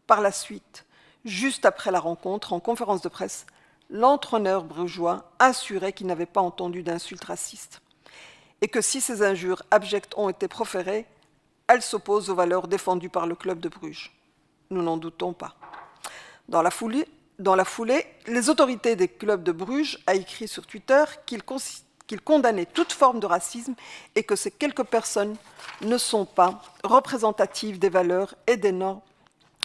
Par la suite, juste après la rencontre, en conférence de presse, l'entraîneur brugeois assurait qu'il n'avait pas entendu d'insultes racistes et que si ces injures abjectes ont été proférées, elles s'opposent aux valeurs défendues par le club de Bruges. Nous n'en doutons pas. Dans la foulée, les autorités des clubs de Bruges ont écrit sur Twitter qu'ils condamnaient toute forme de racisme et que ces quelques personnes ne sont pas représentatives des valeurs et des normes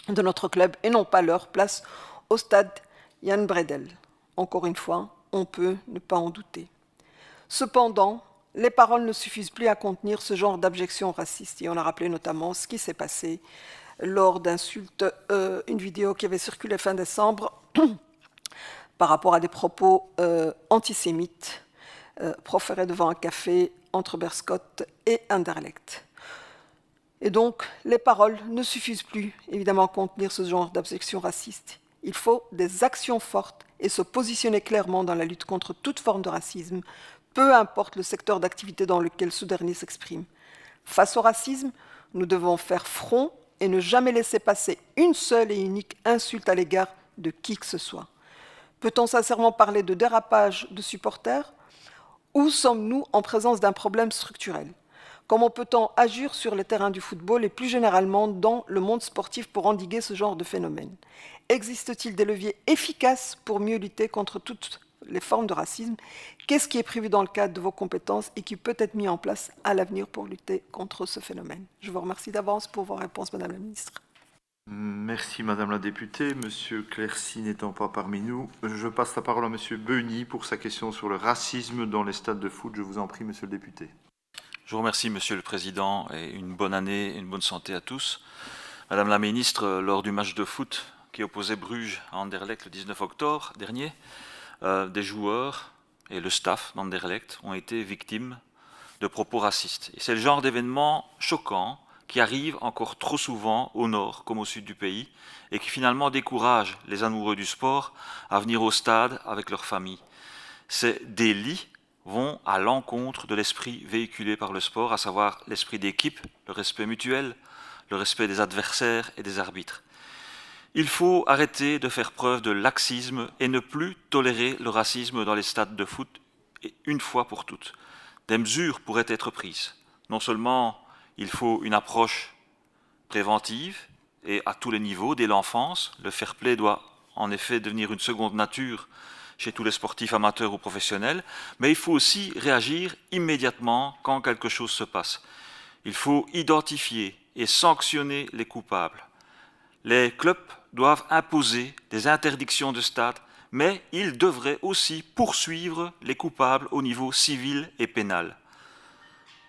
de notre club et n'ont pas leur place au stade Jan Bredel. Encore une fois, on peut ne pas en douter. Cependant, les paroles ne suffisent plus à contenir ce genre d'abjection raciste. Et on a rappelé notamment ce qui s'est passé lors d'insultes, une vidéo qui avait circulé fin décembre par rapport à des propos antisémites proférés devant un café entre Berscott et Anderlecht. Et donc, les paroles ne suffisent plus, évidemment, à contenir ce genre d'objection raciste. Il faut des actions fortes et se positionner clairement dans la lutte contre toute forme de racisme, peu importe le secteur d'activité dans lequel ce dernier s'exprime. Face au racisme, nous devons faire front et ne jamais laisser passer une seule et unique insulte à l'égard de qui que ce soit. Peut-on sincèrement parler de dérapage de supporters? Ou sommes-nous en présence d'un problème structurel? Comment peut-on agir sur les terrains du football et plus généralement dans le monde sportif pour endiguer ce genre de phénomène? Existe-t-il des leviers efficaces pour mieux lutter contre toutes les formes de racisme? Qu'est-ce qui est prévu dans le cadre de vos compétences et qui peut être mis en place à l'avenir pour lutter contre ce phénomène? Je vous remercie d'avance pour vos réponses, Madame la Ministre. Merci Madame la députée. Monsieur Clercy n'étant pas parmi nous, je passe la parole à Monsieur Beugny pour sa question sur le racisme dans les stades de foot. Je vous en prie, Monsieur le député. Je vous remercie, Monsieur le Président, et une bonne année et une bonne santé à tous. Madame la Ministre, lors du match de foot qui opposait Bruges à Anderlecht le 19 octobre dernier, des joueurs et le staff d'Anderlecht ont été victimes de propos racistes. Et c'est le genre d'événement choquant qui arrive encore trop souvent au nord comme au sud du pays et qui finalement décourage les amoureux du sport à venir au stade avec leur famille. Ces délits vont à l'encontre de l'esprit véhiculé par le sport, à savoir l'esprit d'équipe, le respect mutuel, le respect des adversaires et des arbitres. Il faut arrêter de faire preuve de laxisme et ne plus tolérer le racisme dans les stades de foot une fois pour toutes. Des mesures pourraient être prises. Non seulement il faut une approche préventive et à tous les niveaux, dès l'enfance, le fair play doit en effet devenir une seconde nature chez tous les sportifs amateurs ou professionnels, mais il faut aussi réagir immédiatement quand quelque chose se passe. Il faut identifier et sanctionner les coupables. Les clubs doivent imposer des interdictions de stade, mais ils devraient aussi poursuivre les coupables au niveau civil et pénal.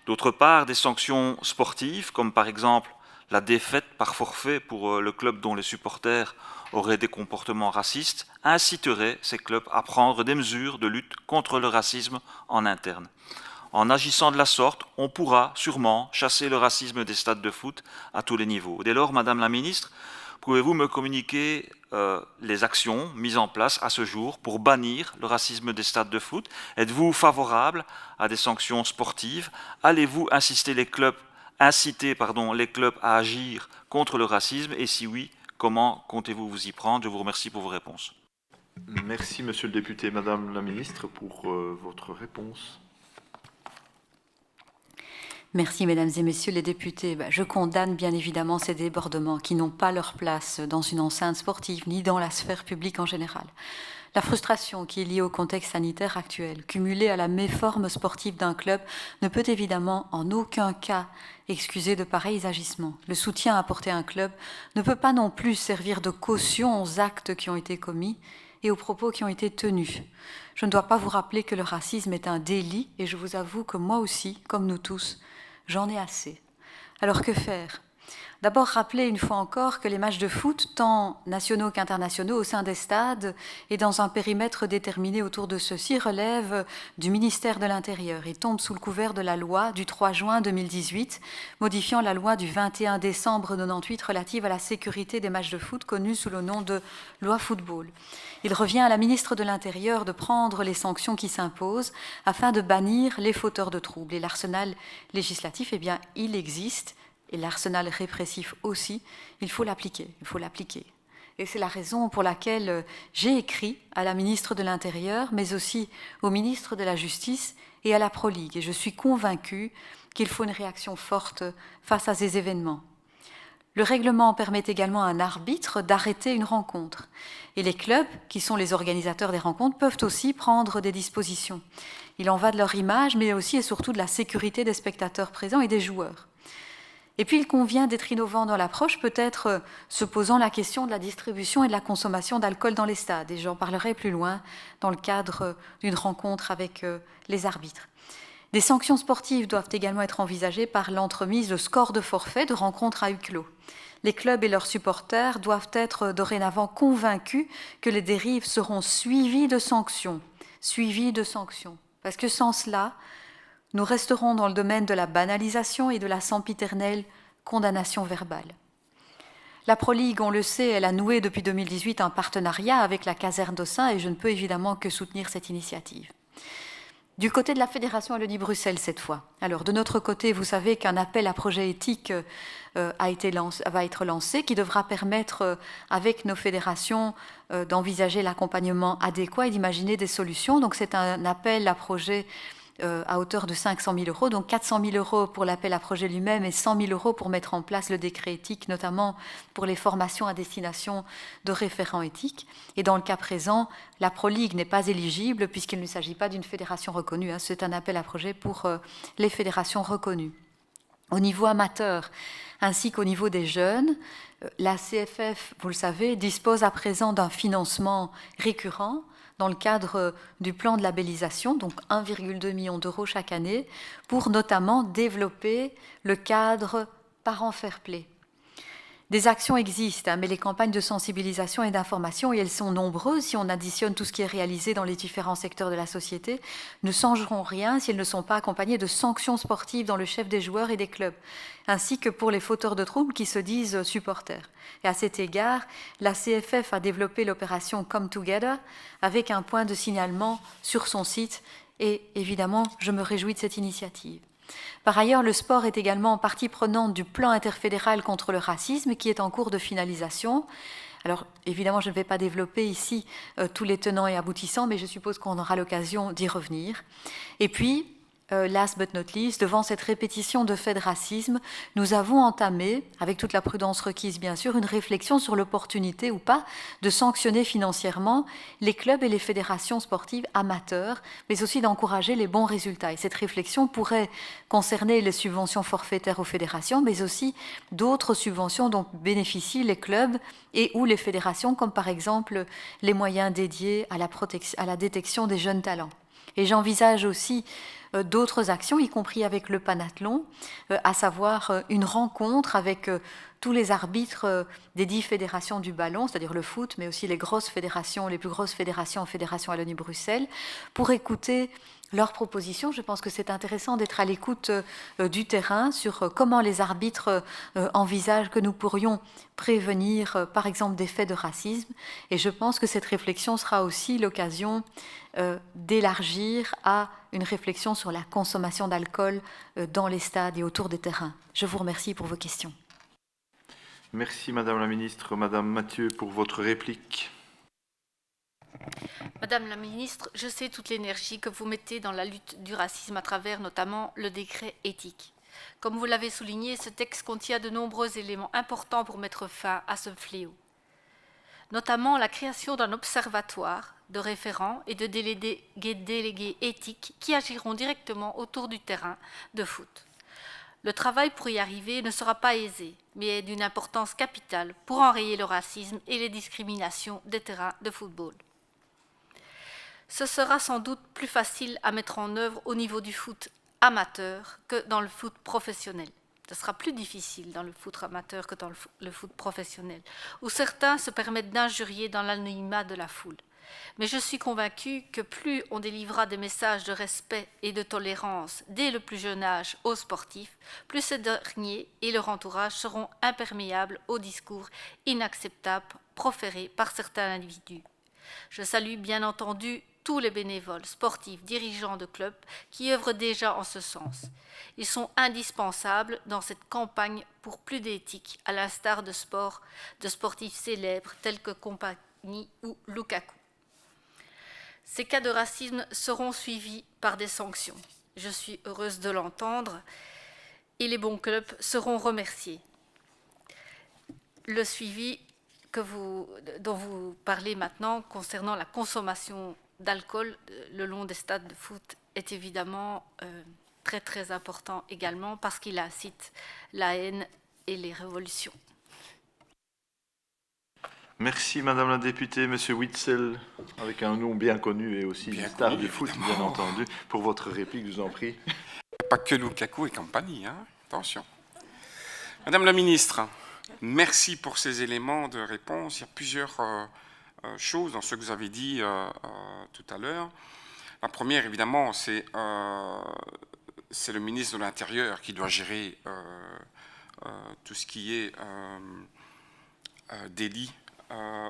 D'autre part, des sanctions sportives, comme par exemple la défaite par forfait pour le club dont les supporters auraient des comportements racistes, inciteraient ces clubs à prendre des mesures de lutte contre le racisme en interne. En agissant de la sorte, on pourra sûrement chasser le racisme des stades de foot à tous les niveaux. Dès lors, Madame la Ministre, pouvez-vous me communiquer les actions mises en place à ce jour pour bannir le racisme des stades de foot? Êtes-vous favorable à des sanctions sportives? Allez-vous inciter les clubs à agir contre le racisme? Et si oui, comment comptez-vous vous y prendre? Je vous remercie pour vos réponses. Merci, Monsieur le député. Madame la Ministre, pour votre réponse. Merci, Mesdames et Messieurs les députés. Je condamne bien évidemment ces débordements qui n'ont pas leur place dans une enceinte sportive ni dans la sphère publique en général. La frustration qui est liée au contexte sanitaire actuel, cumulée à la méforme sportive d'un club, ne peut évidemment en aucun cas excuser de pareils agissements. Le soutien apporté à un club ne peut pas non plus servir de caution aux actes qui ont été commis et aux propos qui ont été tenus. Je ne dois pas vous rappeler que le racisme est un délit et je vous avoue que moi aussi, comme nous tous, j'en ai assez. Alors que faire? D'abord, rappeler une fois encore que les matchs de foot, tant nationaux qu'internationaux, au sein des stades et dans un périmètre déterminé autour de ceux-ci, relèvent du ministère de l'Intérieur et tombent sous le couvert de la loi du 3 juin 2018, modifiant la loi du 21 décembre 98 relative à la sécurité des matchs de foot, connue sous le nom de loi football. Il revient à la ministre de l'Intérieur de prendre les sanctions qui s'imposent afin de bannir les fauteurs de troubles. Et l'arsenal législatif, il existe. Et l'arsenal répressif aussi, il faut l'appliquer, Et c'est la raison pour laquelle j'ai écrit à la ministre de l'Intérieur, mais aussi au ministre de la Justice et à la Proligue. Et je suis convaincue qu'il faut une réaction forte face à ces événements. Le règlement permet également à un arbitre d'arrêter une rencontre. Et les clubs, qui sont les organisateurs des rencontres, peuvent aussi prendre des dispositions. Il en va de leur image, mais aussi et surtout de la sécurité des spectateurs présents et des joueurs. Et puis, il convient d'être innovant dans l'approche, peut-être se posant la question de la distribution et de la consommation d'alcool dans les stades. Et j'en parlerai plus loin dans le cadre d'une rencontre avec les arbitres. Des sanctions sportives doivent également être envisagées par l'entremise de scores de forfait de rencontres à huis clos. Les clubs et leurs supporters doivent être dorénavant convaincus que les dérives seront suivies de sanctions. Parce que sans cela, Nous resterons dans le domaine de la banalisation et de la sempiternelle condamnation verbale. La Pro League, on le sait, elle a noué depuis 2018 un partenariat avec la caserne d'Aussin et je ne peux évidemment que soutenir cette initiative. Du côté de la Fédération Wallonie-Bruxelles cette fois. Alors de notre côté, vous savez qu'un appel à projet éthique va être lancé qui devra permettre avec nos fédérations d'envisager l'accompagnement adéquat et d'imaginer des solutions. Donc c'est un appel à projet à hauteur de 500 000 €, donc 400 000 € pour l'appel à projet lui-même et 100 000 € pour mettre en place le décret éthique, notamment pour les formations à destination de référents éthiques. Et dans le cas présent, la Pro League n'est pas éligible puisqu'il ne s'agit pas d'une fédération reconnue, hein, c'est un appel à projet pour les fédérations reconnues. Au niveau amateur, ainsi qu'au niveau des jeunes, la CFF, vous le savez, dispose à présent d'un financement récurrent dans le cadre du plan de labellisation, donc 1,2 million € chaque année, pour notamment développer le cadre parents fair play. Des actions existent, hein, mais les campagnes de sensibilisation et d'information, et elles sont nombreuses, si on additionne tout ce qui est réalisé dans les différents secteurs de la société, ne changeront rien si elles ne sont pas accompagnées de sanctions sportives dans le chef des joueurs et des clubs, ainsi que pour les fauteurs de troubles qui se disent supporters. Et à cet égard, la CFF a développé l'opération Come Together avec un point de signalement sur son site, et évidemment, je me réjouis de cette initiative. Par ailleurs, le sport est également partie prenante du plan interfédéral contre le racisme qui est en cours de finalisation. Alors, évidemment, je ne vais pas développer ici tous les tenants et aboutissants, mais je suppose qu'on aura l'occasion d'y revenir. Et puis, last but not least, devant cette répétition de faits de racisme, nous avons entamé, avec toute la prudence requise bien sûr, une réflexion sur l'opportunité ou pas de sanctionner financièrement les clubs et les fédérations sportives amateurs, mais aussi d'encourager les bons résultats. Et cette réflexion pourrait concerner les subventions forfaitaires aux fédérations, mais aussi d'autres subventions dont bénéficient les clubs et ou les fédérations, comme par exemple les moyens dédiés à la détection des jeunes talents. Et j'envisage aussi d'autres actions, y compris avec le Panathlon, à savoir une rencontre avec tous les arbitres des 10 fédérations du ballon, c'est-à-dire le foot, mais aussi les grosses fédérations, les plus grosses fédérations, Fédération Wallonie-Bruxelles, pour écouter leurs propositions. Je pense que c'est intéressant d'être à l'écoute du terrain sur comment les arbitres envisagent que nous pourrions prévenir, par exemple, des faits de racisme. Et je pense que cette réflexion sera aussi l'occasion d'élargir à une réflexion sur la consommation d'alcool dans les stades et autour des terrains. Je vous remercie pour vos questions. Merci Madame la Ministre. Madame Mathieu, pour votre réplique. Madame la Ministre, je sais toute l'énergie que vous mettez dans la lutte du racisme à travers notamment le décret éthique. Comme vous l'avez souligné, ce texte contient de nombreux éléments importants pour mettre fin à ce fléau. Notamment la création d'un observatoire de référents et de délégués éthiques qui agiront directement autour du terrain de foot. Le travail pour y arriver ne sera pas aisé, mais est d'une importance capitale pour enrayer le racisme et les discriminations des terrains de football. Ce sera sans doute plus facile à mettre en œuvre au niveau du foot amateur que dans le foot professionnel. Ce sera plus difficile dans le foot amateur que dans le foot professionnel, où certains se permettent d'injurier dans l'anonymat de la foule. Mais je suis convaincue que plus on délivrera des messages de respect et de tolérance dès le plus jeune âge aux sportifs, plus ces derniers et leur entourage seront imperméables aux discours inacceptables proférés par certains individus. Je salue bien entendu tous les bénévoles, sportifs, dirigeants de clubs qui œuvrent déjà en ce sens. Ils sont indispensables dans cette campagne pour plus d'éthique, à l'instar de sportifs célèbres tels que Kompany ou Lukaku. Ces cas de racisme seront suivis par des sanctions. Je suis heureuse de l'entendre et les bons clubs seront remerciés. Le suivi dont vous parlez maintenant concernant la consommation d'alcool le long des stades de foot est évidemment très très important également parce qu'il incite la haine et les révolutions. Merci Madame la députée, Monsieur Witzel, avec un nom bien connu et aussi une star du foot, bien entendu, pour votre réplique, je vous en prie. Pas que Lukaku et compagnie, hein, attention. Madame la Ministre, merci pour ces éléments de réponse. Il y a plusieurs choses dans ce que vous avez dit tout à l'heure. La première, évidemment, c'est c'est le ministre de l'Intérieur qui doit gérer tout ce qui est délit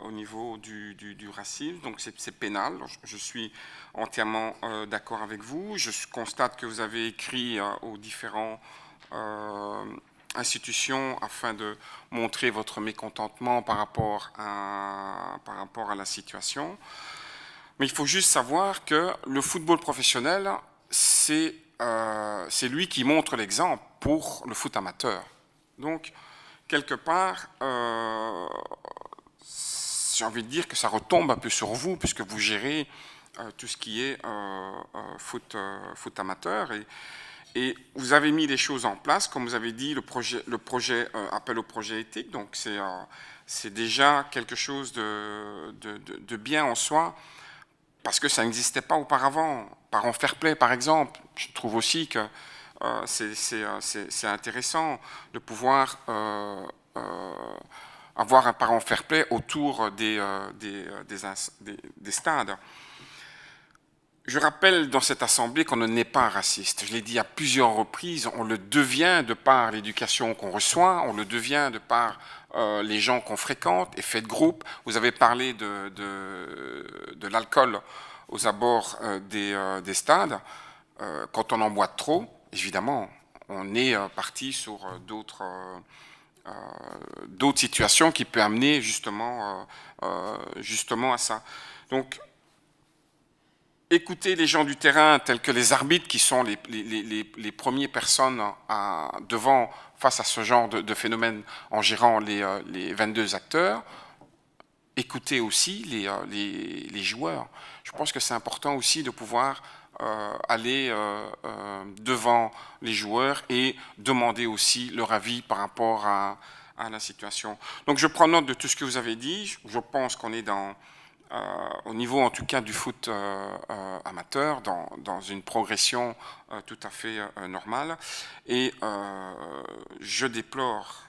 au niveau du racisme, donc c'est pénal. Je suis entièrement d'accord avec vous. Je constate que vous avez écrit aux différents institutions afin de montrer votre mécontentement par rapport à la situation. Mais il faut juste savoir que le football professionnel, c'est lui qui montre l'exemple pour le foot amateur. Donc, quelque part, j'ai envie de dire que ça retombe un peu sur vous, puisque vous gérez tout ce qui est foot amateur. Et vous avez mis les choses en place, comme vous avez dit, le projet appel au projet éthique. Donc, c'est déjà quelque chose de bien en soi, parce que ça n'existait pas auparavant. Parents fair play, par exemple, je trouve aussi que c'est intéressant de pouvoir avoir un parent fair play autour des stades. Je rappelle dans cette assemblée qu'on n'est pas raciste. Je l'ai dit à plusieurs reprises, on le devient de par l'éducation qu'on reçoit, on le devient de par les gens qu'on fréquente, effet de groupe. Vous avez parlé de l'alcool aux abords des stades. Quand on en boit trop, évidemment, on est parti sur d'autres situations qui peuvent amener justement à ça. Donc, écoutez les gens du terrain, tels que les arbitres, qui sont les premières personnes face à ce genre de phénomène en gérant les 22 acteurs. Écoutez aussi les joueurs. Je pense que c'est important aussi de pouvoir aller devant les joueurs et demander aussi leur avis par rapport à la situation. Donc je prends note de tout ce que vous avez dit. Je pense qu'on est au niveau en tout cas du foot amateur, dans une progression tout à fait normale. Et je déplore,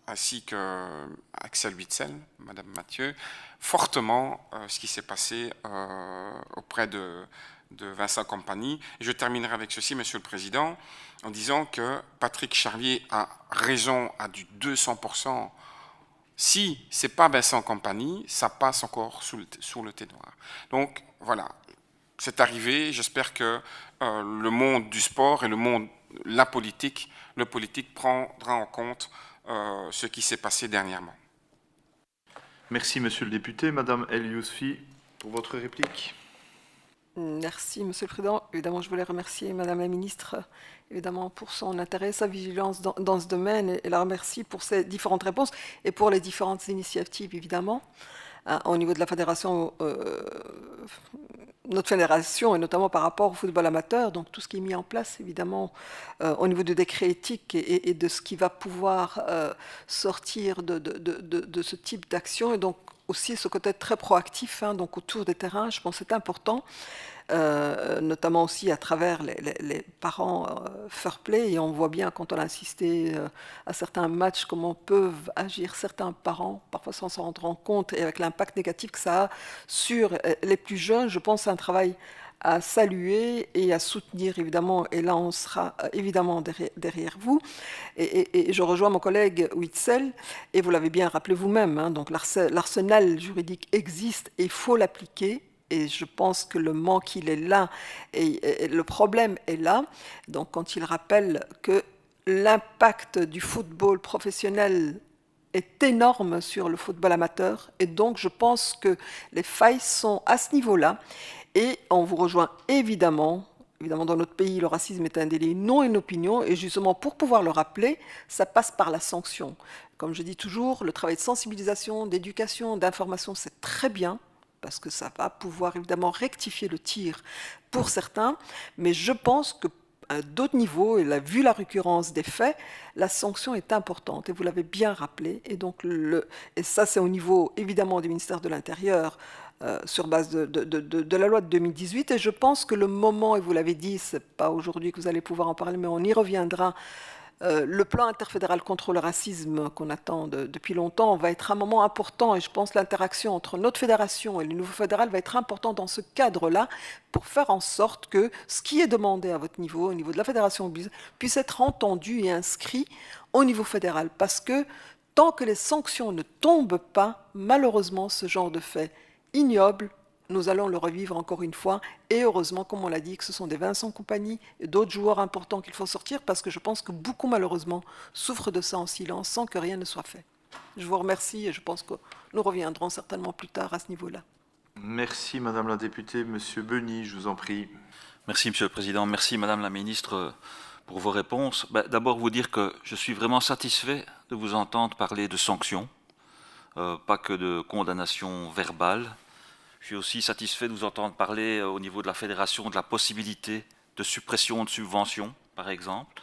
ainsi que Axel Witsel, Madame Mathieu, fortement ce qui s'est passé auprès de Vincent Kompany. Et je terminerai avec ceci, Monsieur le Président, en disant que Patrick Charlier a raison à du 200%. Si ce n'est pas Vincent Kompany, ça passe encore sous le thé noir. Donc voilà, c'est arrivé. J'espère que le monde du sport et le politique prendra en compte ce qui s'est passé dernièrement. Merci, Monsieur le député. Madame El Yousfi, pour votre réplique. Merci, Monsieur le Président. Évidemment, je voulais remercier Madame la Ministre, évidemment, pour son intérêt, sa vigilance dans ce domaine, et la remercie pour ses différentes réponses et pour les différentes initiatives, évidemment. Au niveau de la fédération, notre fédération, et notamment par rapport au football amateur, donc tout ce qui est mis en place, évidemment, au niveau du décret éthique et de ce qui va pouvoir sortir de ce type d'action, et donc aussi ce côté très proactif, donc autour des terrains, je pense que c'est important, notamment aussi à travers les parents fair play, et on voit bien quand on a assisté à certains matchs comment peuvent agir certains parents, parfois sans s'en rendre compte, et avec l'impact négatif que ça a sur les plus jeunes. Je pense que c'est un travail à saluer et à soutenir, évidemment, et là on sera évidemment derrière vous. Et je rejoins mon collègue Witsel, et vous l'avez bien rappelé vous-même, donc l'arsenal juridique existe et il faut l'appliquer, et je pense que le manque il est là, et le problème est là. Donc quand il rappelle que l'impact du football professionnel est énorme sur le football amateur, et donc je pense que les failles sont à ce niveau-là. Et on vous rejoint évidemment, dans notre pays, le racisme est un délit, non une opinion, et justement pour pouvoir le rappeler, ça passe par la sanction. Comme je dis toujours, le travail de sensibilisation, d'éducation, d'information, c'est très bien, parce que ça va pouvoir évidemment rectifier le tir pour certains, mais je pense que à d'autres niveaux, et vu la récurrence des faits, la sanction est importante, et vous l'avez bien rappelé, et donc et ça c'est au niveau évidemment du ministère de l'Intérieur, sur base de la loi de 2018. Et je pense que le moment, et vous l'avez dit, ce n'est pas aujourd'hui que vous allez pouvoir en parler, mais on y reviendra, le plan interfédéral contre le racisme qu'on attend depuis longtemps va être un moment important, et je pense que l'interaction entre notre fédération et le nouveau fédéral va être important dans ce cadre-là pour faire en sorte que ce qui est demandé à votre niveau, au niveau de la fédération, puisse être entendu et inscrit au niveau fédéral. Parce que tant que les sanctions ne tombent pas, malheureusement, ce genre de fait ignoble, nous allons le revivre encore une fois. Et heureusement, comme on l'a dit, que ce sont des Vincent Kompany et d'autres joueurs importants qu'il faut sortir, parce que je pense que beaucoup, malheureusement, souffrent de ça en silence, sans que rien ne soit fait. Je vous remercie et je pense que nous reviendrons certainement plus tard à ce niveau-là. Merci, Madame la députée. Monsieur Beny, je vous en prie. Merci, Monsieur le Président. Merci, Madame la Ministre, pour vos réponses. D'abord, vous dire que je suis vraiment satisfait de vous entendre parler de sanctions, pas que de condamnation verbale. Je suis aussi satisfait de vous entendre parler au niveau de la fédération de la possibilité de suppression de subventions, par exemple.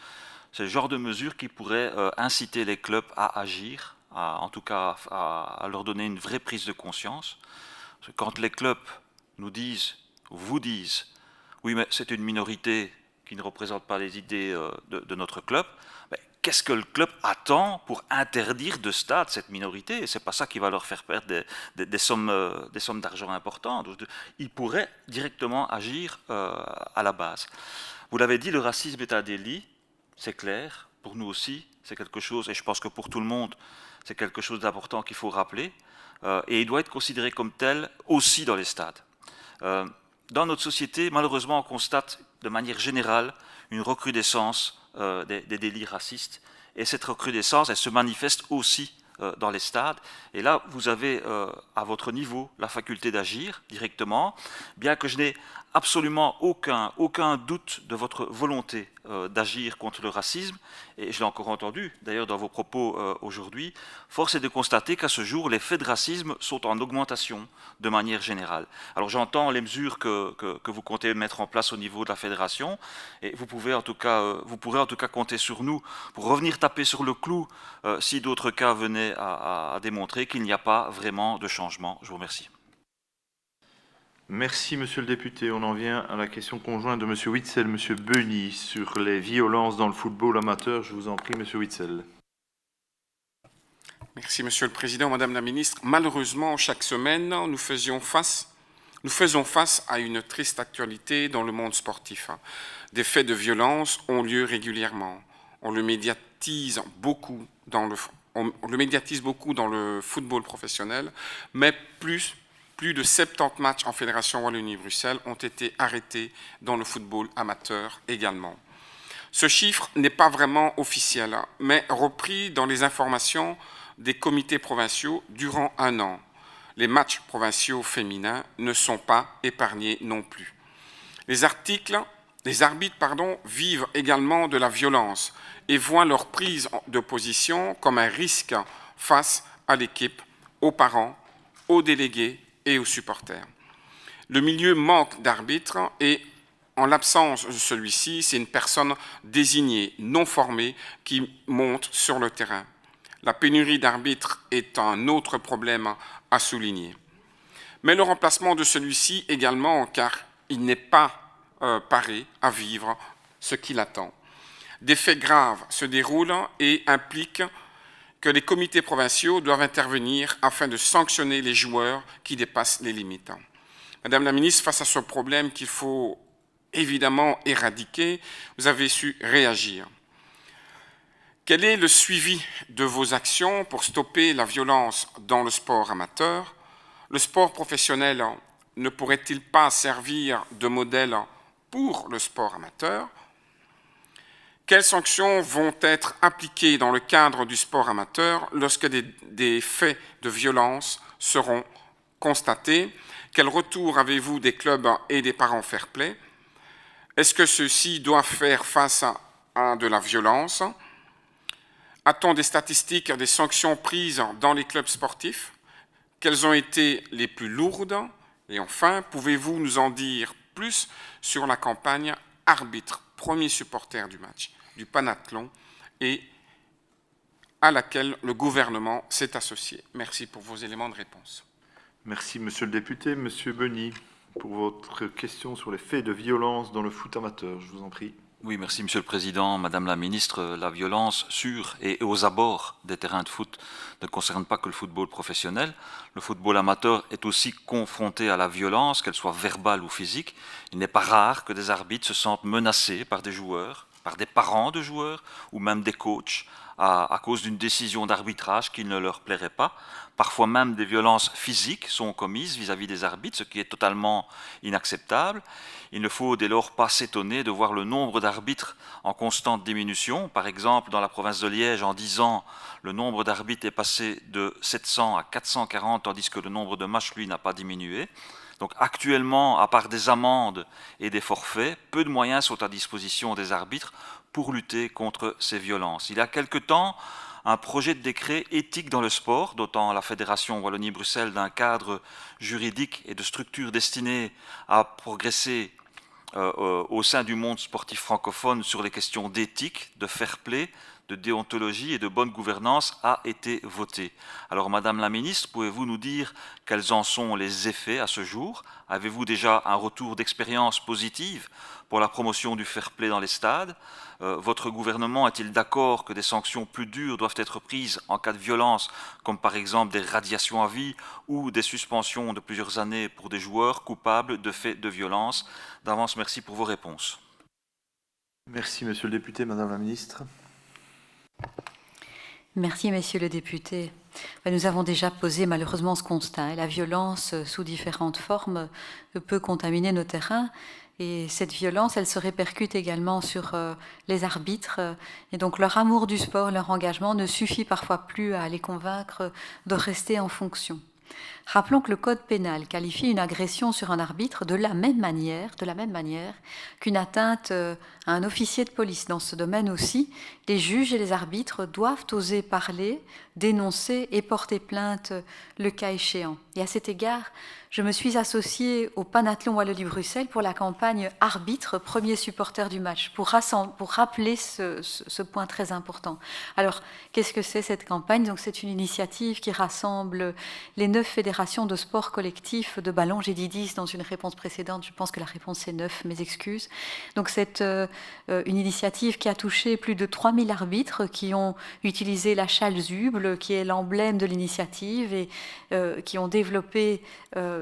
C'est le genre de mesures qui pourrait inciter les clubs à agir, en tout cas à leur donner une vraie prise de conscience. Parce que quand les clubs nous disent, vous disent, oui mais c'est une minorité qui ne représente pas les idées de notre club, qu'est-ce que le club attend pour interdire de stade cette minorité? Et ce n'est pas ça qui va leur faire perdre des sommes d'argent importantes. Ils pourraient directement agir à la base. Vous l'avez dit, le racisme est un délit, c'est clair. Pour nous aussi, c'est quelque chose, et je pense que pour tout le monde, c'est quelque chose d'important qu'il faut rappeler. Et il doit être considéré comme tel aussi dans les stades. Dans notre société, malheureusement, on constate de manière générale une recrudescence des délits racistes. Et cette recrudescence, elle se manifeste aussi dans les stades. Et là, vous avez à votre niveau la faculté d'agir directement, bien que je n'ai absolument aucun doute de votre volonté d'agir contre le racisme. Et je l'ai encore entendu, d'ailleurs, dans vos propos aujourd'hui. Force est de constater qu'à ce jour, les faits de racisme sont en augmentation de manière générale. Alors j'entends les mesures que vous comptez mettre en place au niveau de la fédération, et vous pourrez en tout cas compter sur nous pour revenir taper sur le clou si d'autres cas venaient à démontrer qu'il n'y a pas vraiment de changement. Je vous remercie. Merci, Monsieur le député. On en vient à la question conjointe de Monsieur Witsel, Monsieur Beny sur les violences dans le football amateur. Je vous en prie, Monsieur Witsel. Merci, Monsieur le Président, Madame la Ministre. Malheureusement, chaque semaine, nous faisons face à une triste actualité dans le monde sportif. Des faits de violence ont lieu régulièrement. On le médiatise beaucoup dans le football professionnel, mais plus de 70 matchs en Fédération Wallonie-Bruxelles ont été arrêtés dans le football amateur également. Ce chiffre n'est pas vraiment officiel, mais repris dans les informations des comités provinciaux durant un an. Les matchs provinciaux féminins ne sont pas épargnés non plus. Les arbitres, vivent également de la violence et voient leur prise de position comme un risque face à l'équipe, aux parents, aux délégués et aux supporters. Le milieu manque d'arbitres et, en l'absence de celui-ci, c'est une personne désignée, non formée, qui monte sur le terrain. La pénurie d'arbitres est un autre problème à souligner. Mais le remplacement de celui-ci également, car il n'est pas paré à vivre ce qu'il attend. Des faits graves se déroulent et impliquent que les comités provinciaux doivent intervenir afin de sanctionner les joueurs qui dépassent les limites. Madame la Ministre, face à ce problème qu'il faut évidemment éradiquer, vous avez su réagir. Quel est le suivi de vos actions pour stopper la violence dans le sport amateur? Le sport professionnel ne pourrait-il pas servir de modèle pour le sport amateur? Quelles sanctions vont être appliquées dans le cadre du sport amateur lorsque des faits de violence seront constatés? Quel retour avez-vous des clubs et des parents fair-play? Est-ce que ceux-ci doivent faire face à de la violence? A-t-on des statistiques des sanctions prises dans les clubs sportifs? Quelles ont été les plus lourdes? Et enfin, pouvez-vous nous en dire plus sur la campagne arbitre, premier supporter du match du Panathlon et à laquelle le gouvernement s'est associé? Merci pour vos éléments de réponse. Merci, monsieur le député. Monsieur Beny, pour votre question sur les faits de violence dans le foot amateur, je vous en prie. Oui, merci Monsieur le Président. Madame la Ministre, la violence sur et aux abords des terrains de foot ne concerne pas que le football professionnel. Le football amateur est aussi confronté à la violence, qu'elle soit verbale ou physique. Il n'est pas rare que des arbitres se sentent menacés par des joueurs, par des parents de joueurs ou même des coachs à cause d'une décision d'arbitrage qui ne leur plairait pas. Parfois même des violences physiques sont commises vis-à-vis des arbitres, ce qui est totalement inacceptable. Il ne faut dès lors pas s'étonner de voir le nombre d'arbitres en constante diminution. Par exemple, dans la province de Liège, en 10 ans, le nombre d'arbitres est passé de 700 à 440, tandis que le nombre de matchs, lui, n'a pas diminué. Donc actuellement, à part des amendes et des forfaits, peu de moyens sont à disposition des arbitres pour lutter contre ces violences. Il y a quelque temps, un projet de décret éthique dans le sport, dotant la Fédération Wallonie-Bruxelles d'un cadre juridique et de structures destinées à progresser au sein du monde sportif francophone sur les questions d'éthique, de fair play, de déontologie et de bonne gouvernance a été voté. Alors, Madame la Ministre, pouvez-vous nous dire quels en sont les effets à ce jour? Avez-vous déjà un retour d'expérience positive pour la promotion du fair play dans les stades? Votre gouvernement est-il d'accord que des sanctions plus dures doivent être prises en cas de violence, comme par exemple des radiations à vie ou des suspensions de plusieurs années pour des joueurs coupables de faits de violence? D'avance, merci pour vos réponses. Merci, monsieur le député. Madame la Ministre. Merci, Monsieur le député. Nous avons déjà posé malheureusement ce constat. La violence sous différentes formes peut contaminer nos terrains. Et cette violence, elle se répercute également sur les arbitres. Et donc leur amour du sport, leur engagement ne suffit parfois plus à les convaincre de rester en fonction. Rappelons que le Code pénal qualifie une agression sur un arbitre de la même manière qu'une atteinte à un officier de police. Dans ce domaine aussi, les juges et les arbitres doivent oser parler, dénoncer et porter plainte le cas échéant. Et à cet égard, je me suis associée au Panathlon Wallonie-Bruxelles pour la campagne Arbitre, premier supporter du match, pour rappeler ce point très important. Alors, qu'est-ce que c'est cette campagne? Donc, c'est une initiative qui rassemble les 9 fédérations de sport collectif de ballon. J'ai dit 10 dans une réponse précédente, je pense que la réponse est 9, mes excuses. Donc, c'est une initiative qui a touché plus de 3000 arbitres qui ont utilisé la chalzuble, qui est l'emblème de l'initiative, et qui ont développé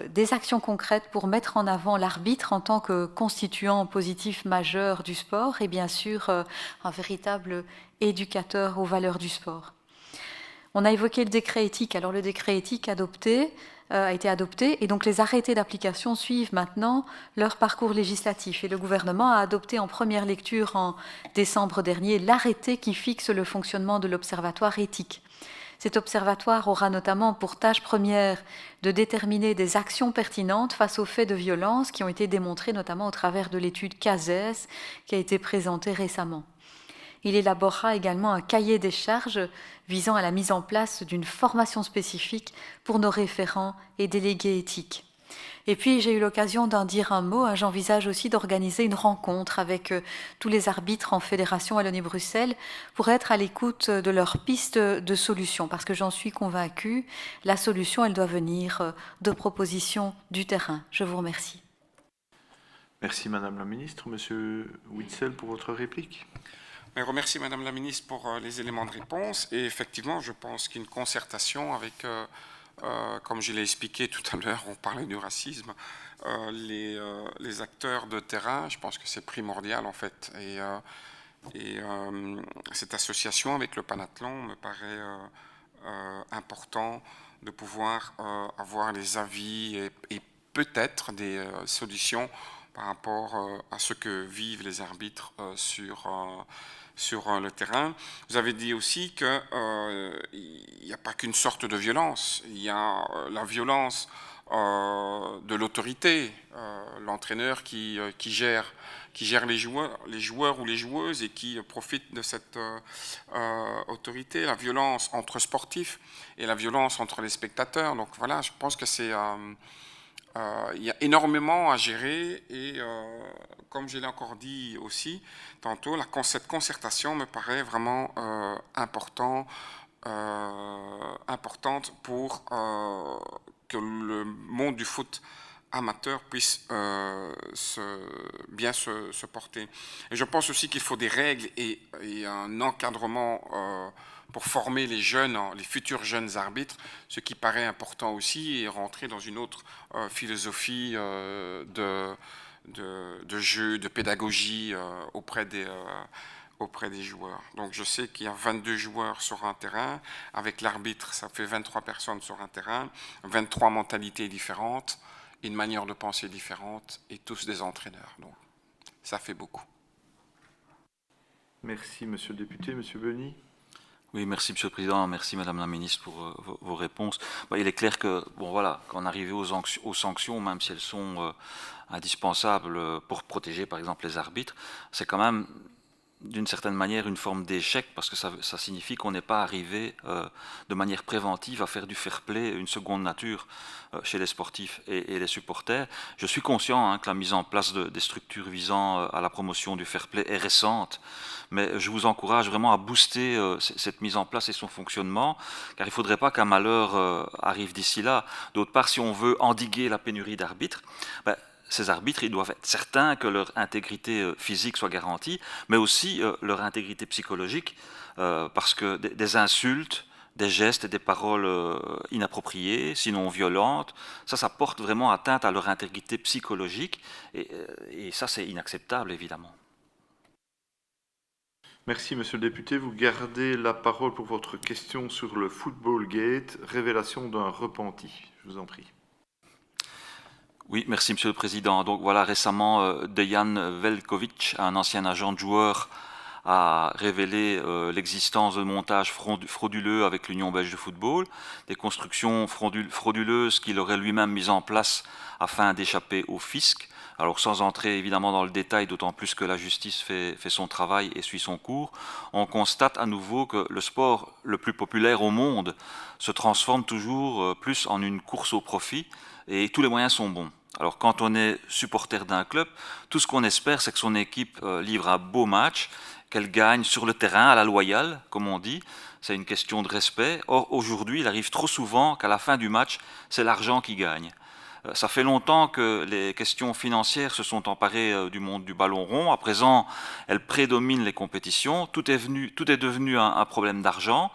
des actions concrètes pour mettre en avant l'arbitre en tant que constituant positif majeur du sport et bien sûr un véritable éducateur aux valeurs du sport. On a évoqué le décret éthique. Alors le décret éthique a été adopté et donc les arrêtés d'application suivent maintenant leur parcours législatif. Et le gouvernement a adopté en première lecture en décembre dernier l'arrêté qui fixe le fonctionnement de l'observatoire éthique. Cet observatoire aura notamment pour tâche première de déterminer des actions pertinentes face aux faits de violence qui ont été démontrés notamment au travers de l'étude CASES qui a été présentée récemment. Il élaborera également un cahier des charges visant à la mise en place d'une formation spécifique pour nos référents et délégués éthiques. Et puis, j'ai eu l'occasion d'en dire un mot. J'envisage aussi d'organiser une rencontre avec tous les arbitres en Fédération Wallonie-Bruxelles pour être à l'écoute de leurs pistes de solutions. Parce que j'en suis convaincue, la solution, elle doit venir de propositions du terrain. Je vous remercie. Merci, Madame la Ministre. Monsieur Witzel, pour votre réplique. Je remercie Madame la Ministre pour les éléments de réponse. Et effectivement, je pense qu'une concertation avec... comme je l'ai expliqué tout à l'heure, on parlait du racisme, les acteurs de terrain, je pense que c'est primordial en fait. Et cette association avec le Panathlon me paraît important de pouvoir avoir les avis et peut-être des solutions par rapport à ce que vivent les arbitres sur le terrain. Vous avez dit aussi qu'il n'y a pas qu'une sorte de violence, il y a la violence de l'autorité, l'entraîneur qui gère les joueurs ou les joueuses et qui profite de cette autorité, la violence entre sportifs et la violence entre les spectateurs. Donc voilà, je pense que c'est... il y a énormément à gérer et comme je l'ai encore dit aussi tantôt, cette concertation me paraît vraiment importante pour que le monde du foot amateur puisse bien se porter. Et je pense aussi qu'il faut des règles et un encadrement pour former les jeunes, les futurs jeunes arbitres, ce qui paraît important aussi, et rentrer dans une autre philosophie de jeu, de pédagogie auprès des joueurs. Donc je sais qu'il y a 22 joueurs sur un terrain, avec l'arbitre ça fait 23 personnes sur un terrain, 23 mentalités différentes, une manière de penser différente, et tous des entraîneurs. Donc ça fait beaucoup. Merci Monsieur le député. Monsieur Beny. Oui, merci Monsieur le Président, merci Madame la Ministre pour vos réponses. Il est clair que, bon voilà, qu'en arriver aux sanctions, même si elles sont indispensables pour protéger par exemple les arbitres, c'est quand même d'une certaine manière une forme d'échec, parce que ça signifie qu'on n'est pas arrivé de manière préventive à faire du fair play une seconde nature chez les sportifs et les supporters. Je suis conscient que la mise en place des structures visant à la promotion du fair play est récente, mais je vous encourage vraiment à booster cette mise en place et son fonctionnement, car il ne faudrait pas qu'un malheur arrive d'ici là. D'autre part, si on veut endiguer la pénurie d'arbitres, ces arbitres, ils doivent être certains que leur intégrité physique soit garantie, mais aussi leur intégrité psychologique, parce que des insultes, des gestes et des paroles inappropriées, sinon violentes, ça porte vraiment atteinte à leur intégrité psychologique, et ça c'est inacceptable évidemment. Merci Monsieur le député. Vous gardez la parole pour votre question sur le Football Gate, révélation d'un repenti. Je vous en prie. Oui, merci Monsieur le Président. Donc voilà, récemment, Dejan Veljković, un ancien agent de joueur, a révélé l'existence de montages frauduleux avec l'Union belge de football, des constructions frauduleuses qu'il aurait lui-même mises en place afin d'échapper au fisc. Alors sans entrer évidemment dans le détail, d'autant plus que la justice fait son travail et suit son cours, on constate à nouveau que le sport le plus populaire au monde se transforme toujours plus en une course au profit, et tous les moyens sont bons. Alors quand on est supporter d'un club, tout ce qu'on espère, c'est que son équipe livre un beau match, qu'elle gagne sur le terrain à la loyale, comme on dit. C'est une question de respect. Or, aujourd'hui, il arrive trop souvent qu'à la fin du match, c'est l'argent qui gagne. Ça fait longtemps que les questions financières se sont emparées du monde du ballon rond. À présent, elles prédominent les compétitions. Tout est devenu un problème d'argent.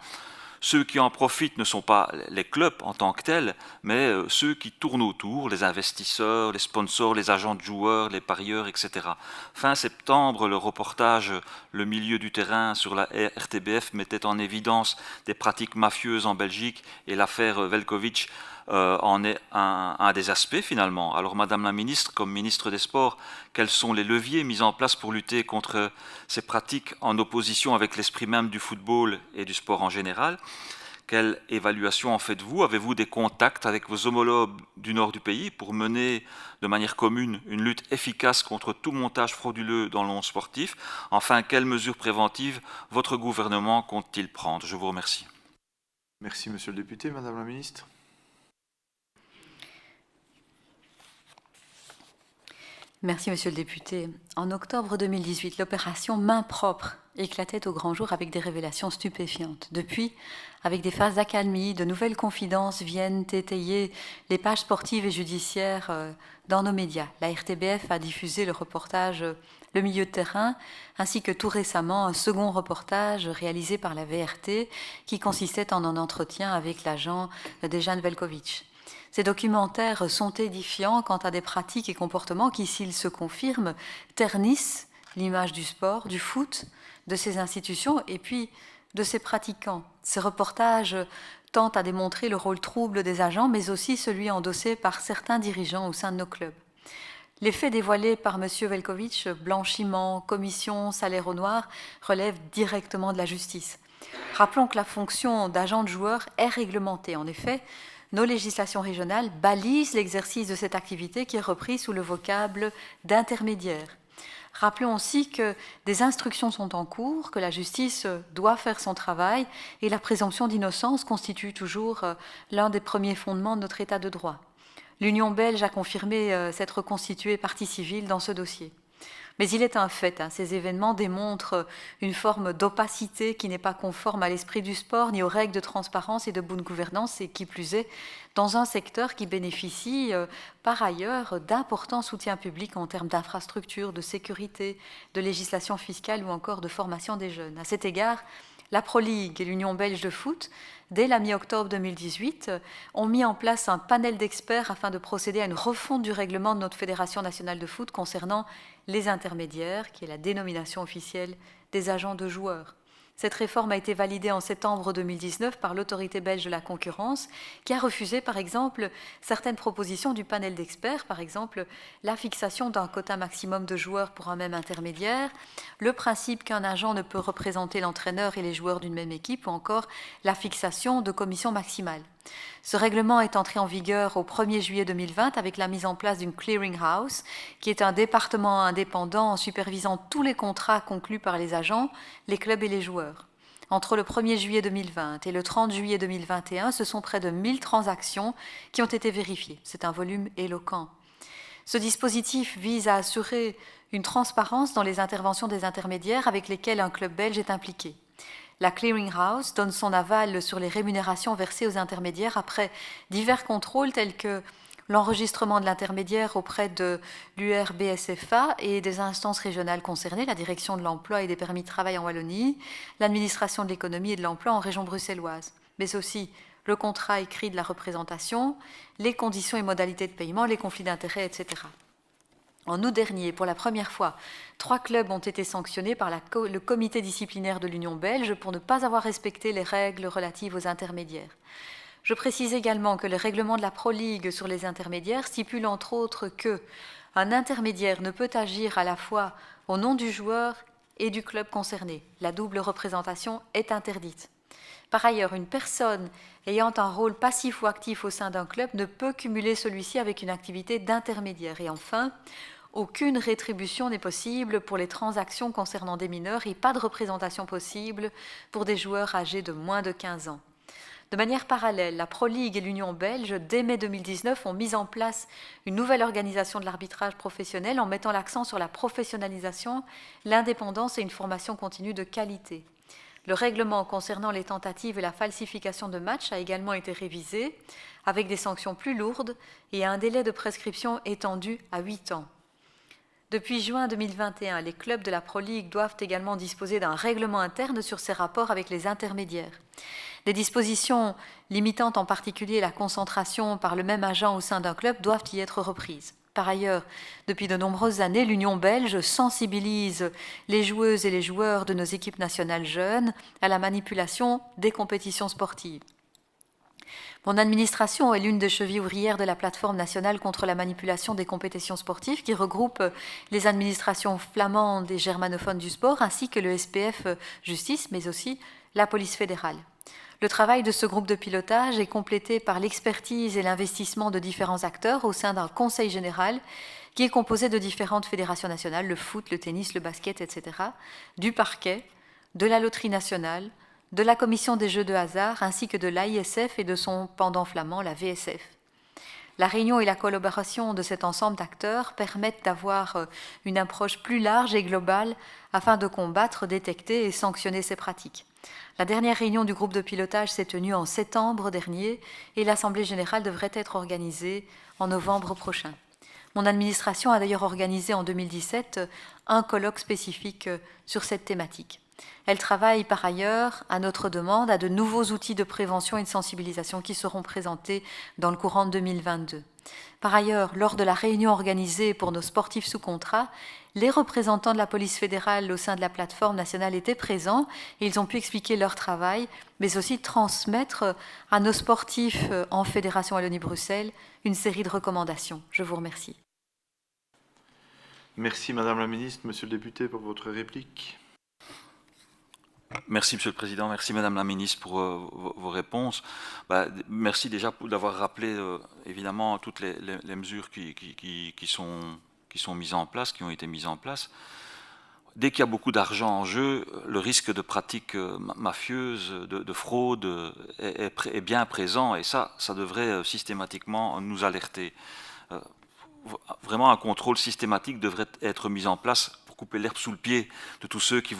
Ceux qui en profitent ne sont pas les clubs en tant que tels, mais ceux qui tournent autour, les investisseurs, les sponsors, les agents de joueurs, les parieurs, etc. Fin septembre, le reportage Le milieu du terrain sur la RTBF mettait en évidence des pratiques mafieuses en Belgique, et l'affaire Veljković en est un des aspects finalement. Alors Madame la Ministre, comme Ministre des Sports, quels sont les leviers mis en place pour lutter contre ces pratiques en opposition avec l'esprit même du football et du sport en général? Quelle évaluation en faites-vous? Avez-vous des contacts avec vos homologues du nord du pays pour mener de manière commune une lutte efficace contre tout montage frauduleux dans le monde sportif? Enfin, quelles mesures préventives votre gouvernement compte-t-il prendre? Je vous remercie. Merci Monsieur le député. Madame la Ministre. Merci, Monsieur le député. En octobre 2018, l'opération Main propre éclatait au grand jour avec des révélations stupéfiantes. Depuis, avec des phases d'accalmie, de nouvelles confidences viennent étayer les pages sportives et judiciaires dans nos médias. La RTBF a diffusé le reportage Le milieu de terrain, ainsi que tout récemment un second reportage réalisé par la VRT qui consistait en un entretien avec l'agent Dejan Veljković. Ces documentaires sont édifiants quant à des pratiques et comportements qui, s'ils se confirment, ternissent l'image du sport, du foot, de ses institutions et puis de ses pratiquants. Ces reportages tentent à démontrer le rôle trouble des agents, mais aussi celui endossé par certains dirigeants au sein de nos clubs. Les faits dévoilés par M. Veljković, blanchiment, commission, salaire au noir, relèvent directement de la justice. Rappelons que la fonction d'agent de joueur est réglementée. En effet, nos législations régionales balisent l'exercice de cette activité qui est reprise sous le vocable d'intermédiaire. Rappelons aussi que des instructions sont en cours, que la justice doit faire son travail et la présomption d'innocence constitue toujours l'un des premiers fondements de notre État de droit. L'Union belge a confirmé s'être constituée partie civile dans ce dossier. Mais il est un fait, ces événements démontrent une forme d'opacité qui n'est pas conforme à l'esprit du sport ni aux règles de transparence et de bonne gouvernance, et qui plus est, dans un secteur qui bénéficie par ailleurs d'importants soutiens publics en termes d'infrastructures, de sécurité, de législation fiscale ou encore de formation des jeunes. À cet égard, la Pro League et l'Union belge de foot, dès la mi-octobre 2018, ont mis en place un panel d'experts afin de procéder à une refonte du règlement de notre Fédération nationale de foot concernant les intermédiaires, qui est la dénomination officielle des agents de joueurs. Cette réforme a été validée en septembre 2019 par l'autorité belge de la concurrence, qui a refusé, par exemple, certaines propositions du panel d'experts, par exemple la fixation d'un quota maximum de joueurs pour un même intermédiaire, le principe qu'un agent ne peut représenter l'entraîneur et les joueurs d'une même équipe, ou encore la fixation de commissions maximales. Ce règlement est entré en vigueur au 1er juillet 2020 avec la mise en place d'une clearing house, qui est un département indépendant en supervisant tous les contrats conclus par les agents, les clubs et les joueurs. Entre le 1er juillet 2020 et le 30 juillet 2021, ce sont près de 1000 transactions qui ont été vérifiées. C'est un volume éloquent. Ce dispositif vise à assurer une transparence dans les interventions des intermédiaires avec lesquels un club belge est impliqué. La Clearing House donne son aval sur les rémunérations versées aux intermédiaires après divers contrôles tels que l'enregistrement de l'intermédiaire auprès de l'URBSFA et des instances régionales concernées, la direction de l'emploi et des permis de travail en Wallonie, l'administration de l'économie et de l'emploi en région bruxelloise, mais aussi le contrat écrit de la représentation, les conditions et modalités de paiement, les conflits d'intérêts, etc. En août dernier, pour la première fois, 3 clubs ont été sanctionnés par le comité disciplinaire de l'Union belge pour ne pas avoir respecté les règles relatives aux intermédiaires. Je précise également que le règlement de la Pro League sur les intermédiaires stipule entre autres que un intermédiaire ne peut agir à la fois au nom du joueur et du club concerné. La double représentation est interdite. Par ailleurs, une personne ayant un rôle passif ou actif au sein d'un club ne peut cumuler celui-ci avec une activité d'intermédiaire. Et enfin, aucune rétribution n'est possible pour les transactions concernant des mineurs et pas de représentation possible pour des joueurs âgés de moins de 15 ans. De manière parallèle, la Pro League et l'Union belge, dès mai 2019, ont mis en place une nouvelle organisation de l'arbitrage professionnel en mettant l'accent sur la professionnalisation, l'indépendance et une formation continue de qualité. Le règlement concernant les tentatives et la falsification de matchs a également été révisé, avec des sanctions plus lourdes et un délai de prescription étendu à 8 ans. Depuis juin 2021, les clubs de la Pro League doivent également disposer d'un règlement interne sur ces rapports avec les intermédiaires. Des dispositions limitant en particulier la concentration par le même agent au sein d'un club doivent y être reprises. Par ailleurs, depuis de nombreuses années, l'Union belge sensibilise les joueuses et les joueurs de nos équipes nationales jeunes à la manipulation des compétitions sportives. Mon administration est l'une des chevilles ouvrières de la plateforme nationale contre la manipulation des compétitions sportives qui regroupe les administrations flamandes et germanophones du sport ainsi que le SPF Justice, mais aussi la police fédérale. Le travail de ce groupe de pilotage est complété par l'expertise et l'investissement de différents acteurs au sein d'un conseil général qui est composé de différentes fédérations nationales, le foot, le tennis, le basket, etc., du parquet, de la loterie nationale, de la commission des jeux de hasard ainsi que de l'AISF et de son pendant flamand, la VSF. La réunion et la collaboration de cet ensemble d'acteurs permettent d'avoir une approche plus large et globale afin de combattre, détecter et sanctionner ces pratiques. La dernière réunion du groupe de pilotage s'est tenue en septembre dernier et l'Assemblée générale devrait être organisée en novembre prochain. Mon administration a d'ailleurs organisé en 2017 un colloque spécifique sur cette thématique. Elle travaille par ailleurs, à notre demande, à de nouveaux outils de prévention et de sensibilisation qui seront présentés dans le courant de 2022. Par ailleurs, lors de la réunion organisée pour nos sportifs sous contrat, les représentants de la police fédérale au sein de la plateforme nationale étaient présents et ils ont pu expliquer leur travail, mais aussi transmettre à nos sportifs en Fédération Wallonie-Bruxelles une série de recommandations. Je vous remercie. Merci Madame la Ministre. Monsieur le député, pour votre réplique. Merci Monsieur le Président, merci Madame la Ministre pour vos réponses. Merci déjà d'avoir rappelé évidemment toutes les mesures qui sont mises en place, qui ont été mises en place. Dès qu'il y a beaucoup d'argent en jeu, le risque de pratiques mafieuses, de fraude est bien présent et ça devrait systématiquement nous alerter. Vraiment un contrôle systématique devrait être mis en place pour couper l'herbe sous le pied de tous ceux qui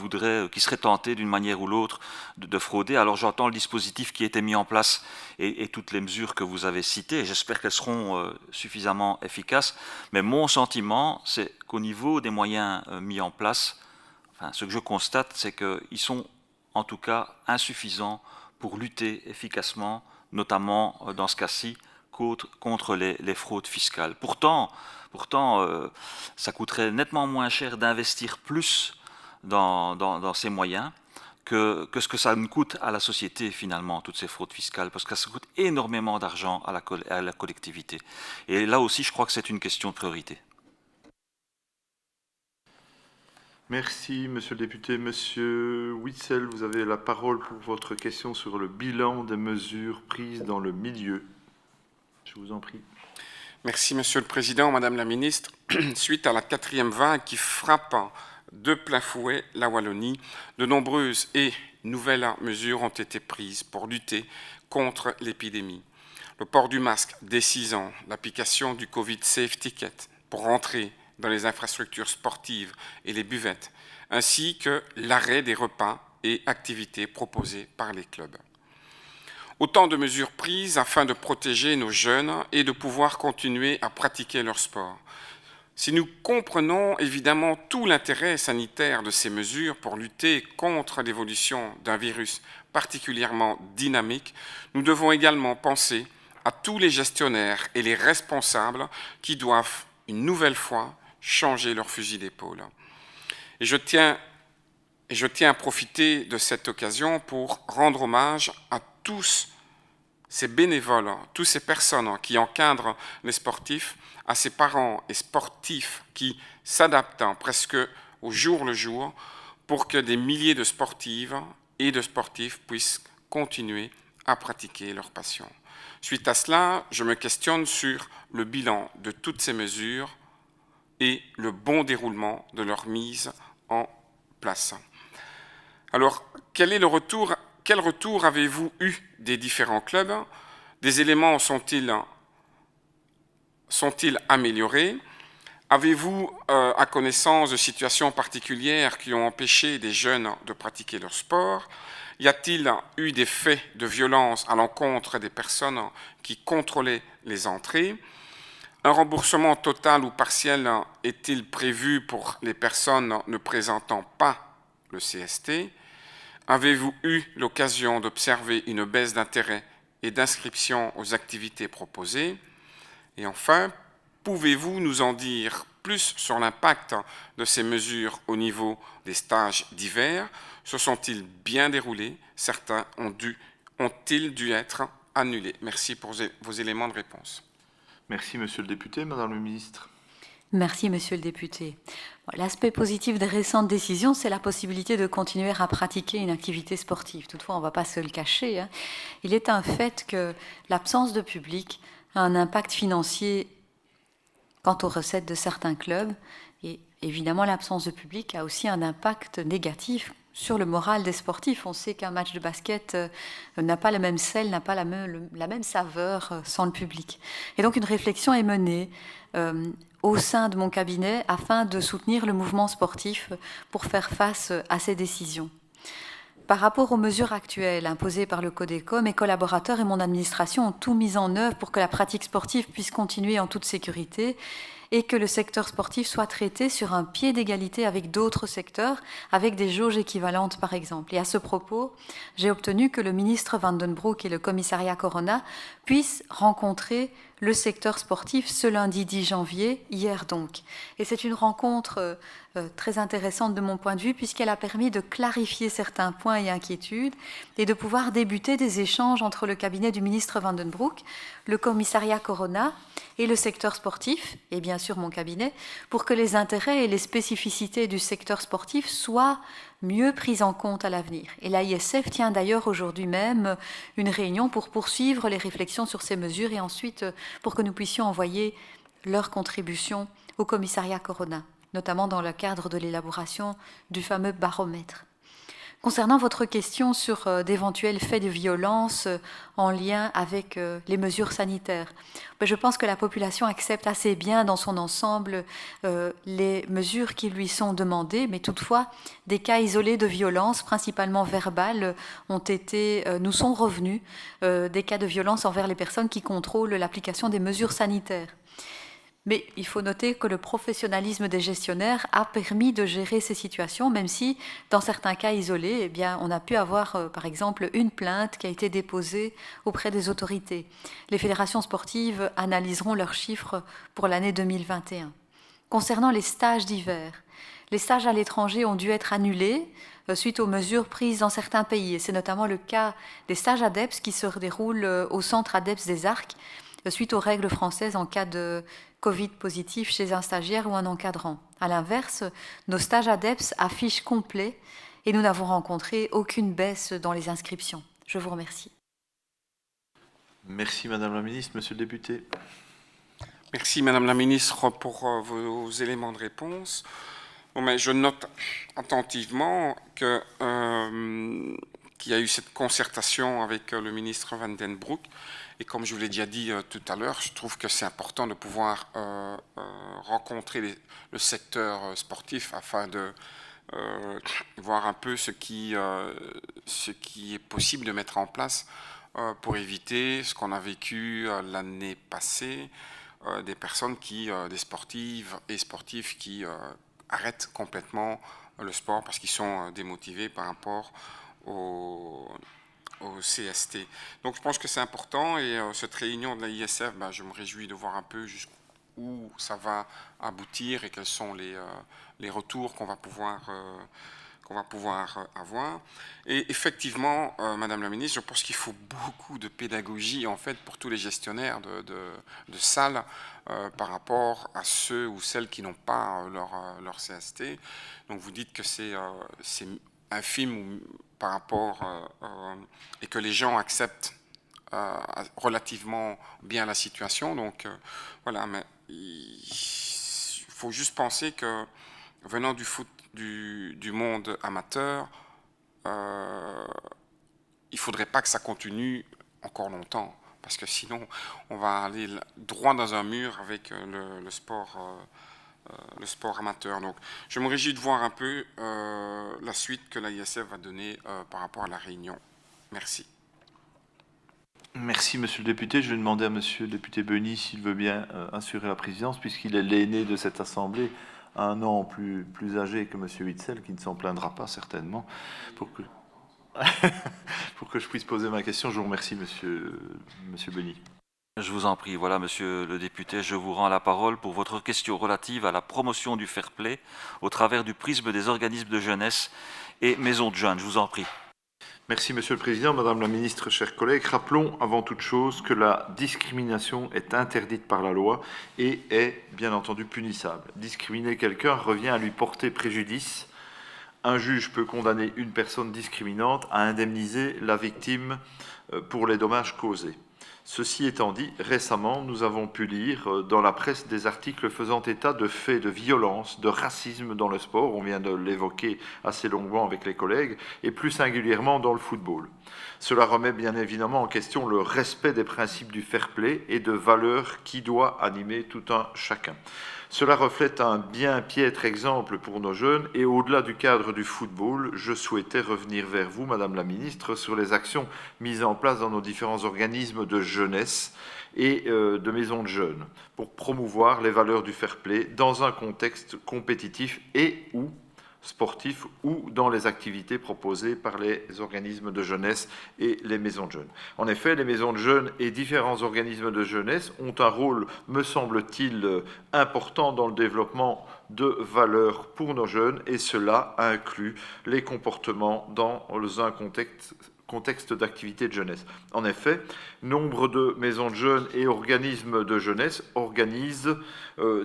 seraient tentés d'une manière ou l'autre de frauder. Alors j'entends le dispositif qui a été mis en place et toutes les mesures que vous avez citées. J'espère qu'elles seront suffisamment efficaces. Mais mon sentiment, c'est qu'au niveau des moyens mis en place, ce que je constate, c'est qu'ils sont en tout cas insuffisants pour lutter efficacement, notamment dans ce cas-ci, contre les fraudes fiscales. Pourtant, ça coûterait nettement moins cher d'investir plus dans ces moyens que ce que ça nous coûte à la société finalement, toutes ces fraudes fiscales, parce que ça coûte énormément d'argent à la collectivité. Et là aussi, je crois que c'est une question de priorité. Merci, monsieur le député. Monsieur Witsel, vous avez la parole pour votre question sur le bilan des mesures prises dans le milieu. Je vous en prie. Merci, Monsieur le Président, Madame la Ministre. Suite à la 4e vague qui frappe de plein fouet la Wallonie, de nombreuses et nouvelles mesures ont été prises pour lutter contre l'épidémie. Le port du masque dès 6 ans, l'application du Covid Safe Ticket pour rentrer dans les infrastructures sportives et les buvettes, ainsi que l'arrêt des repas et activités proposées par les clubs. Autant de mesures prises afin de protéger nos jeunes et de pouvoir continuer à pratiquer leur sport. Si nous comprenons évidemment tout l'intérêt sanitaire de ces mesures pour lutter contre l'évolution d'un virus particulièrement dynamique, nous devons également penser à tous les gestionnaires et les responsables qui doivent une nouvelle fois changer leur fusil d'épaule. Et je tiens à profiter de cette occasion pour rendre hommage à tous ces bénévoles, toutes ces personnes qui encadrent les sportifs, à ces parents et sportifs qui s'adaptent presque au jour le jour pour que des milliers de sportives et de sportifs puissent continuer à pratiquer leur passion. Suite à cela, je me questionne sur le bilan de toutes ces mesures et le bon déroulement de leur mise en place. Alors, quel retour avez-vous eu des différents clubs? Des éléments sont-ils améliorés? Avez-vous à connaissance de situations particulières qui ont empêché des jeunes de pratiquer leur sport? Y a-t-il eu des faits de violence à l'encontre des personnes qui contrôlaient les entrées? Un remboursement total ou partiel est-il prévu pour les personnes ne présentant pas le CST? Avez-vous eu l'occasion d'observer une baisse d'intérêt et d'inscription aux activités proposées? Et enfin, pouvez-vous nous en dire plus sur l'impact de ces mesures au niveau des stages d'hiver? Se sont-ils bien déroulés? Certains ont-ils dû être annulés? Merci pour vos éléments de réponse. Merci, monsieur le député. Madame le ministre. Merci, monsieur le député. L'aspect positif des récentes décisions, c'est la possibilité de continuer à pratiquer une activité sportive. Toutefois, on ne va pas se le cacher. Il est un fait que l'absence de public a un impact financier quant aux recettes de certains clubs. Et évidemment, l'absence de public a aussi un impact négatif sur le moral des sportifs. On sait qu'un match de basket n'a pas le même sel, n'a pas la même saveur sans le public. Et donc, une réflexion est menée au sein de mon cabinet afin de soutenir le mouvement sportif pour faire face à ces décisions. Par rapport aux mesures actuelles imposées par le Codeco, mes collaborateurs et mon administration ont tout mis en œuvre pour que la pratique sportive puisse continuer en toute sécurité et que le secteur sportif soit traité sur un pied d'égalité avec d'autres secteurs, avec des jauges équivalentes par exemple. Et à ce propos, j'ai obtenu que le ministre Van den Broek et le commissariat Corona puissent rencontrer le secteur sportif ce lundi 10 janvier, hier donc. Et c'est une rencontre très intéressante de mon point de vue puisqu'elle a permis de clarifier certains points et inquiétudes et de pouvoir débuter des échanges entre le cabinet du ministre Van den Broek, le commissariat Corona et le secteur sportif, et bien sûr mon cabinet, pour que les intérêts et les spécificités du secteur sportif soient mieux pris en compte à l'avenir. Et l'AISF tient d'ailleurs aujourd'hui même une réunion pour poursuivre les réflexions sur ces mesures et ensuite pour que nous puissions envoyer leur contribution au commissariat Corona, notamment dans le cadre de l'élaboration du fameux baromètre. Concernant votre question sur d'éventuels faits de violence en lien avec les mesures sanitaires, je pense que la population accepte assez bien dans son ensemble les mesures qui lui sont demandées, mais toutefois, des cas isolés de violence, principalement verbales, nous sont revenus, des cas de violence envers les personnes qui contrôlent l'application des mesures sanitaires. Mais il faut noter que le professionnalisme des gestionnaires a permis de gérer ces situations, même si, dans certains cas isolés, eh bien, on a pu avoir, par exemple, une plainte qui a été déposée auprès des autorités. Les fédérations sportives analyseront leurs chiffres pour l'année 2021. Concernant les stages d'hiver, les stages à l'étranger ont dû être annulés suite aux mesures prises dans certains pays. Et c'est notamment le cas des stages ADEPS qui se déroulent au centre ADEPS des Arcs, suite aux règles françaises en cas de Covid positif chez un stagiaire ou un encadrant. A l'inverse, nos stages ADEPS affichent complet et nous n'avons rencontré aucune baisse dans les inscriptions. Je vous remercie. Merci Madame la Ministre. Monsieur le député. Merci Madame la Ministre pour vos éléments de réponse. Bon, mais je note attentivement qu'il y a eu cette concertation avec le ministre Van den Broek. Et comme je vous l'ai déjà dit tout à l'heure, je trouve que c'est important de pouvoir rencontrer le secteur sportif afin de voir un peu ce qui est possible de mettre en place pour éviter ce qu'on a vécu l'année passée, des personnes des sportives et sportifs qui arrêtent complètement le sport parce qu'ils sont démotivés par rapport au CST. Donc je pense que c'est important et cette réunion de la ISF, je me réjouis de voir un peu jusqu'où ça va aboutir et quels sont les retours qu'on va pouvoir avoir. Et effectivement, Madame la Ministre, je pense qu'il faut beaucoup de pédagogie en fait pour tous les gestionnaires de salles par rapport à ceux ou celles qui n'ont pas leur CST. Donc vous dites que c'est infime par rapport et que les gens acceptent relativement bien la situation. Donc voilà, mais il faut juste penser que venant du foot, du monde amateur, il ne faudrait pas que ça continue encore longtemps, parce que sinon on va aller droit dans un mur avec le sport amateur. Donc, je me réjouis de voir un peu la suite que la ISF va donner par rapport à la réunion. Merci. Merci, Monsieur le député. Je vais demander à Monsieur le député Beny s'il veut bien assurer la présidence, puisqu'il est l'aîné de cette Assemblée, un an plus âgé que Monsieur Witzel, qui ne s'en plaindra pas certainement, pour que je puisse poser ma question. Je vous remercie, Monsieur Beny. Je vous en prie. Voilà, monsieur le député, je vous rends la parole pour votre question relative à la promotion du fair play au travers du prisme des organismes de jeunesse et maisons de jeunes. Je vous en prie. Merci, Monsieur le Président. Madame la Ministre, chers collègues, rappelons avant toute chose que la discrimination est interdite par la loi et est, bien entendu, punissable. Discriminer quelqu'un revient à lui porter préjudice. Un juge peut condamner une personne discriminante à indemniser la victime pour les dommages causés. Ceci étant dit, récemment, nous avons pu lire dans la presse des articles faisant état de faits de violence, de racisme dans le sport, on vient de l'évoquer assez longuement avec les collègues, et plus singulièrement dans le football. Cela remet bien évidemment en question le respect des principes du fair play et de valeurs qui doit animer tout un chacun. Cela reflète un bien piètre exemple pour nos jeunes et au-delà du cadre du football, je souhaitais revenir vers vous, Madame la Ministre, sur les actions mises en place dans nos différents organismes de jeunesse et de maisons de jeunes pour promouvoir les valeurs du fair play dans un contexte compétitif et ou sportifs ou dans les activités proposées par les organismes de jeunesse et les maisons de jeunes. En effet, les maisons de jeunes et différents organismes de jeunesse ont un rôle, me semble-t-il, important dans le développement de valeurs pour nos jeunes et cela inclut les comportements dans un contexte d'activité de jeunesse. En effet, nombre de maisons de jeunes et organismes de jeunesse organisent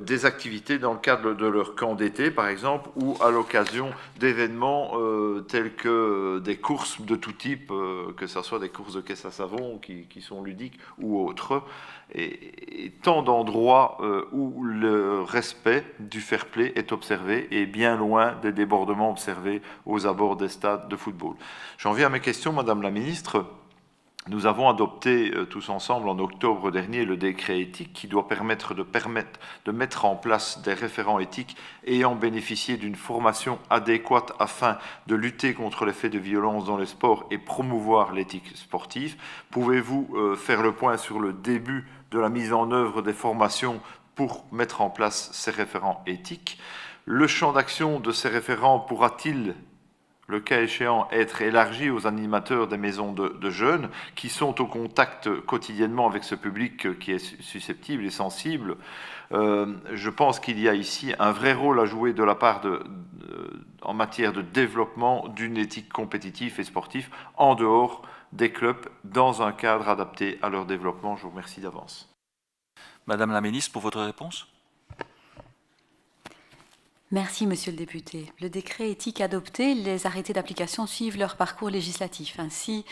des activités dans le cadre de leur camp d'été, par exemple, ou à l'occasion d'événements tels que des courses de tout type, que ce soit des courses de caisse à savon qui sont ludiques ou autres, et tant d'endroits où le respect du fair play est observé et bien loin des débordements observés aux abords des stades de football. J'en viens à mes questions, Madame la Ministre. Nous avons adopté tous ensemble en octobre dernier le décret éthique qui doit permettre de mettre en place des référents éthiques ayant bénéficié d'une formation adéquate afin de lutter contre les faits de violence dans les sports et promouvoir l'éthique sportive. Pouvez-vous faire le point sur le début de la mise en œuvre des formations pour mettre en place ces référents éthiques? Le champ d'action de ces référents pourra-t-il, le cas échéant, être élargi aux animateurs des maisons de jeunes qui sont au contact quotidiennement avec ce public qui est susceptible et sensible? Je pense qu'il y a ici un vrai rôle à jouer de la part en matière de développement d'une éthique compétitive et sportive en dehors des clubs dans un cadre adapté à leur développement. Je vous remercie d'avance. Madame la Ministre, pour votre réponse. Merci, Monsieur le député. Le décret éthique adopté, les arrêtés d'application suivent leur parcours législatif. Ainsi,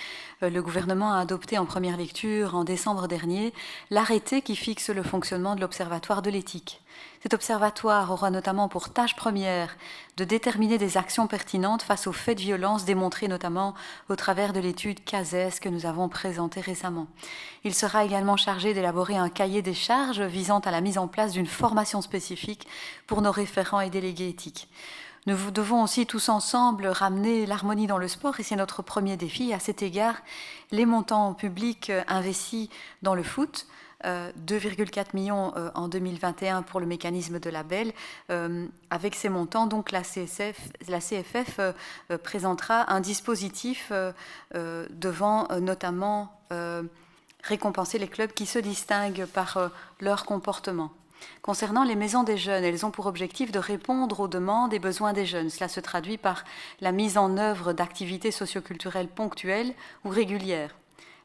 le gouvernement a adopté en première lecture, en décembre dernier, l'arrêté qui fixe le fonctionnement de l'Observatoire de l'éthique. Cet observatoire aura notamment pour tâche première de déterminer des actions pertinentes face aux faits de violence démontrés notamment au travers de l'étude CASES que nous avons présentée récemment. Il sera également chargé d'élaborer un cahier des charges visant à la mise en place d'une formation spécifique pour nos référents et délégués éthiques. Nous devons aussi tous ensemble ramener l'harmonie dans le sport et c'est notre premier défi. À cet égard, les montants publics investis dans le foot, 2,4 millions en 2021 pour le mécanisme de label. Avec ces montants, donc la CFF présentera un dispositif devant notamment récompenser les clubs qui se distinguent par leur comportement. Concernant les maisons des jeunes, elles ont pour objectif de répondre aux demandes et besoins des jeunes. Cela se traduit par la mise en œuvre d'activités socioculturelles ponctuelles ou régulières.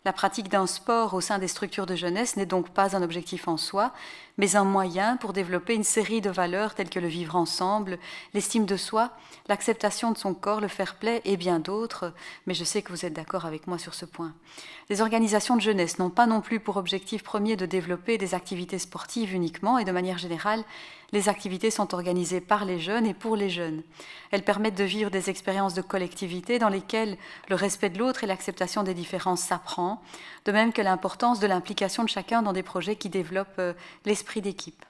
La pratique d'un sport au sein des structures de jeunesse n'est donc pas un objectif en soi, mais un moyen pour développer une série de valeurs telles que le vivre ensemble, l'estime de soi, l'acceptation de son corps, le fair play et bien d'autres, mais je sais que vous êtes d'accord avec moi sur ce point. Les organisations de jeunesse n'ont pas non plus pour objectif premier de développer des activités sportives uniquement et de manière générale, les activités sont organisées par les jeunes et pour les jeunes. Elles permettent de vivre des expériences de collectivité dans lesquelles le respect de l'autre et l'acceptation des différences s'apprend, de même que l'importance de l'implication de chacun dans des projets qui développent l'esprit d'équipe.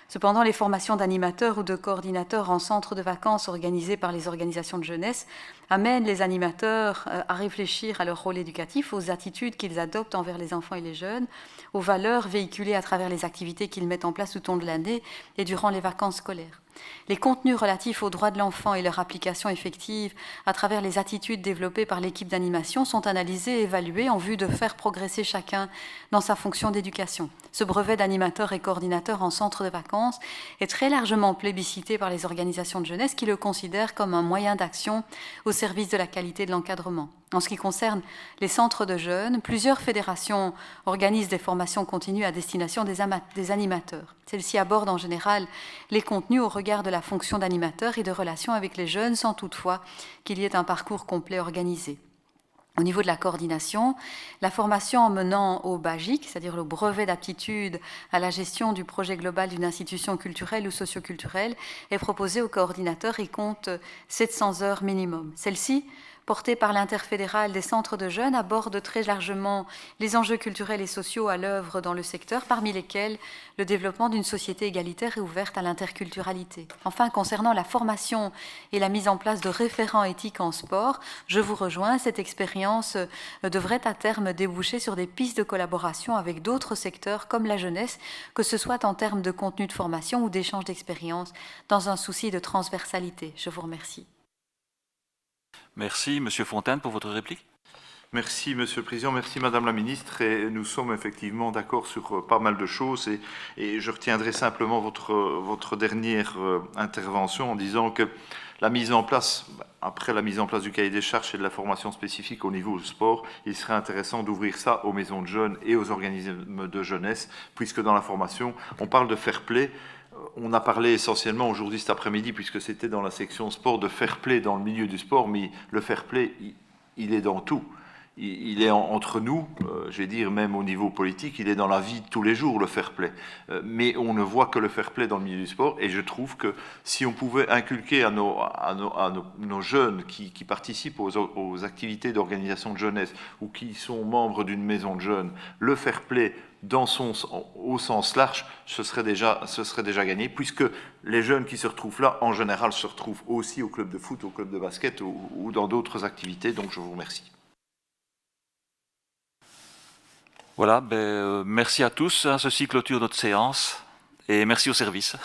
Cependant, les formations d'animateurs ou de coordinateurs en centre de vacances organisées par les organisations de jeunesse amènent les animateurs à réfléchir à leur rôle éducatif, aux attitudes qu'ils adoptent envers les enfants et les jeunes, aux valeurs véhiculées à travers les activités qu'ils mettent en place tout au long de l'année et durant les vacances scolaires. Les contenus relatifs aux droits de l'enfant et leur application effective à travers les attitudes développées par l'équipe d'animation sont analysés et évalués en vue de faire progresser chacun dans sa fonction d'éducation. Ce brevet d'animateur et coordinateur en centre de vacances est très largement plébiscité par les organisations de jeunesse qui le considèrent comme un moyen d'action au service de la qualité de l'encadrement. En ce qui concerne les centres de jeunes, plusieurs fédérations organisent des formations continues à destination des animateurs. Celles-ci abordent en général les contenus au regard de la fonction d'animateur et de relation avec les jeunes, sans toutefois qu'il y ait un parcours complet organisé. Au niveau de la coordination, la formation en menant au BAGIC, c'est-à-dire le brevet d'aptitude à la gestion du projet global d'une institution culturelle ou socioculturelle, est proposée aux coordinateurs et compte 700 heures minimum. Celle-ci, portée par l'interfédéral des centres de jeunes, aborde très largement les enjeux culturels et sociaux à l'œuvre dans le secteur, parmi lesquels le développement d'une société égalitaire et ouverte à l'interculturalité. Enfin, concernant la formation et la mise en place de référents éthiques en sport, je vous rejoins, cette expérience devrait à terme déboucher sur des pistes de collaboration avec d'autres secteurs comme la jeunesse, que ce soit en termes de contenu de formation ou d'échange d'expériences, dans un souci de transversalité. Je vous remercie. Merci. Monsieur Fontaine, pour votre réplique. Merci, Monsieur le Président. Merci, Madame la Ministre. Et nous sommes effectivement d'accord sur pas mal de choses. Et je retiendrai simplement votre dernière intervention en disant que La mise en place, après la mise en place du cahier des charges et de la formation spécifique au niveau du sport, il serait intéressant d'ouvrir ça aux maisons de jeunes et aux organismes de jeunesse, puisque dans la formation, on parle de fair play. On a parlé essentiellement aujourd'hui, cet après-midi, puisque c'était dans la section sport, de fair play dans le milieu du sport, mais le fair play, il est dans tout. Il est entre nous, je vais dire même au niveau politique, il est dans la vie de tous les jours, le fair play. Mais on ne voit que le fair play dans le milieu du sport, et je trouve que si on pouvait inculquer à nos jeunes qui participent aux activités d'organisation de jeunesse ou qui sont membres d'une maison de jeunes, le fair play au sens large, ce serait déjà gagné, puisque les jeunes qui se retrouvent là, en général, se retrouvent aussi au club de foot, au club de basket ou dans d'autres activités. Donc je vous remercie. Voilà, merci à tous. Ceci clôture notre séance et merci au service.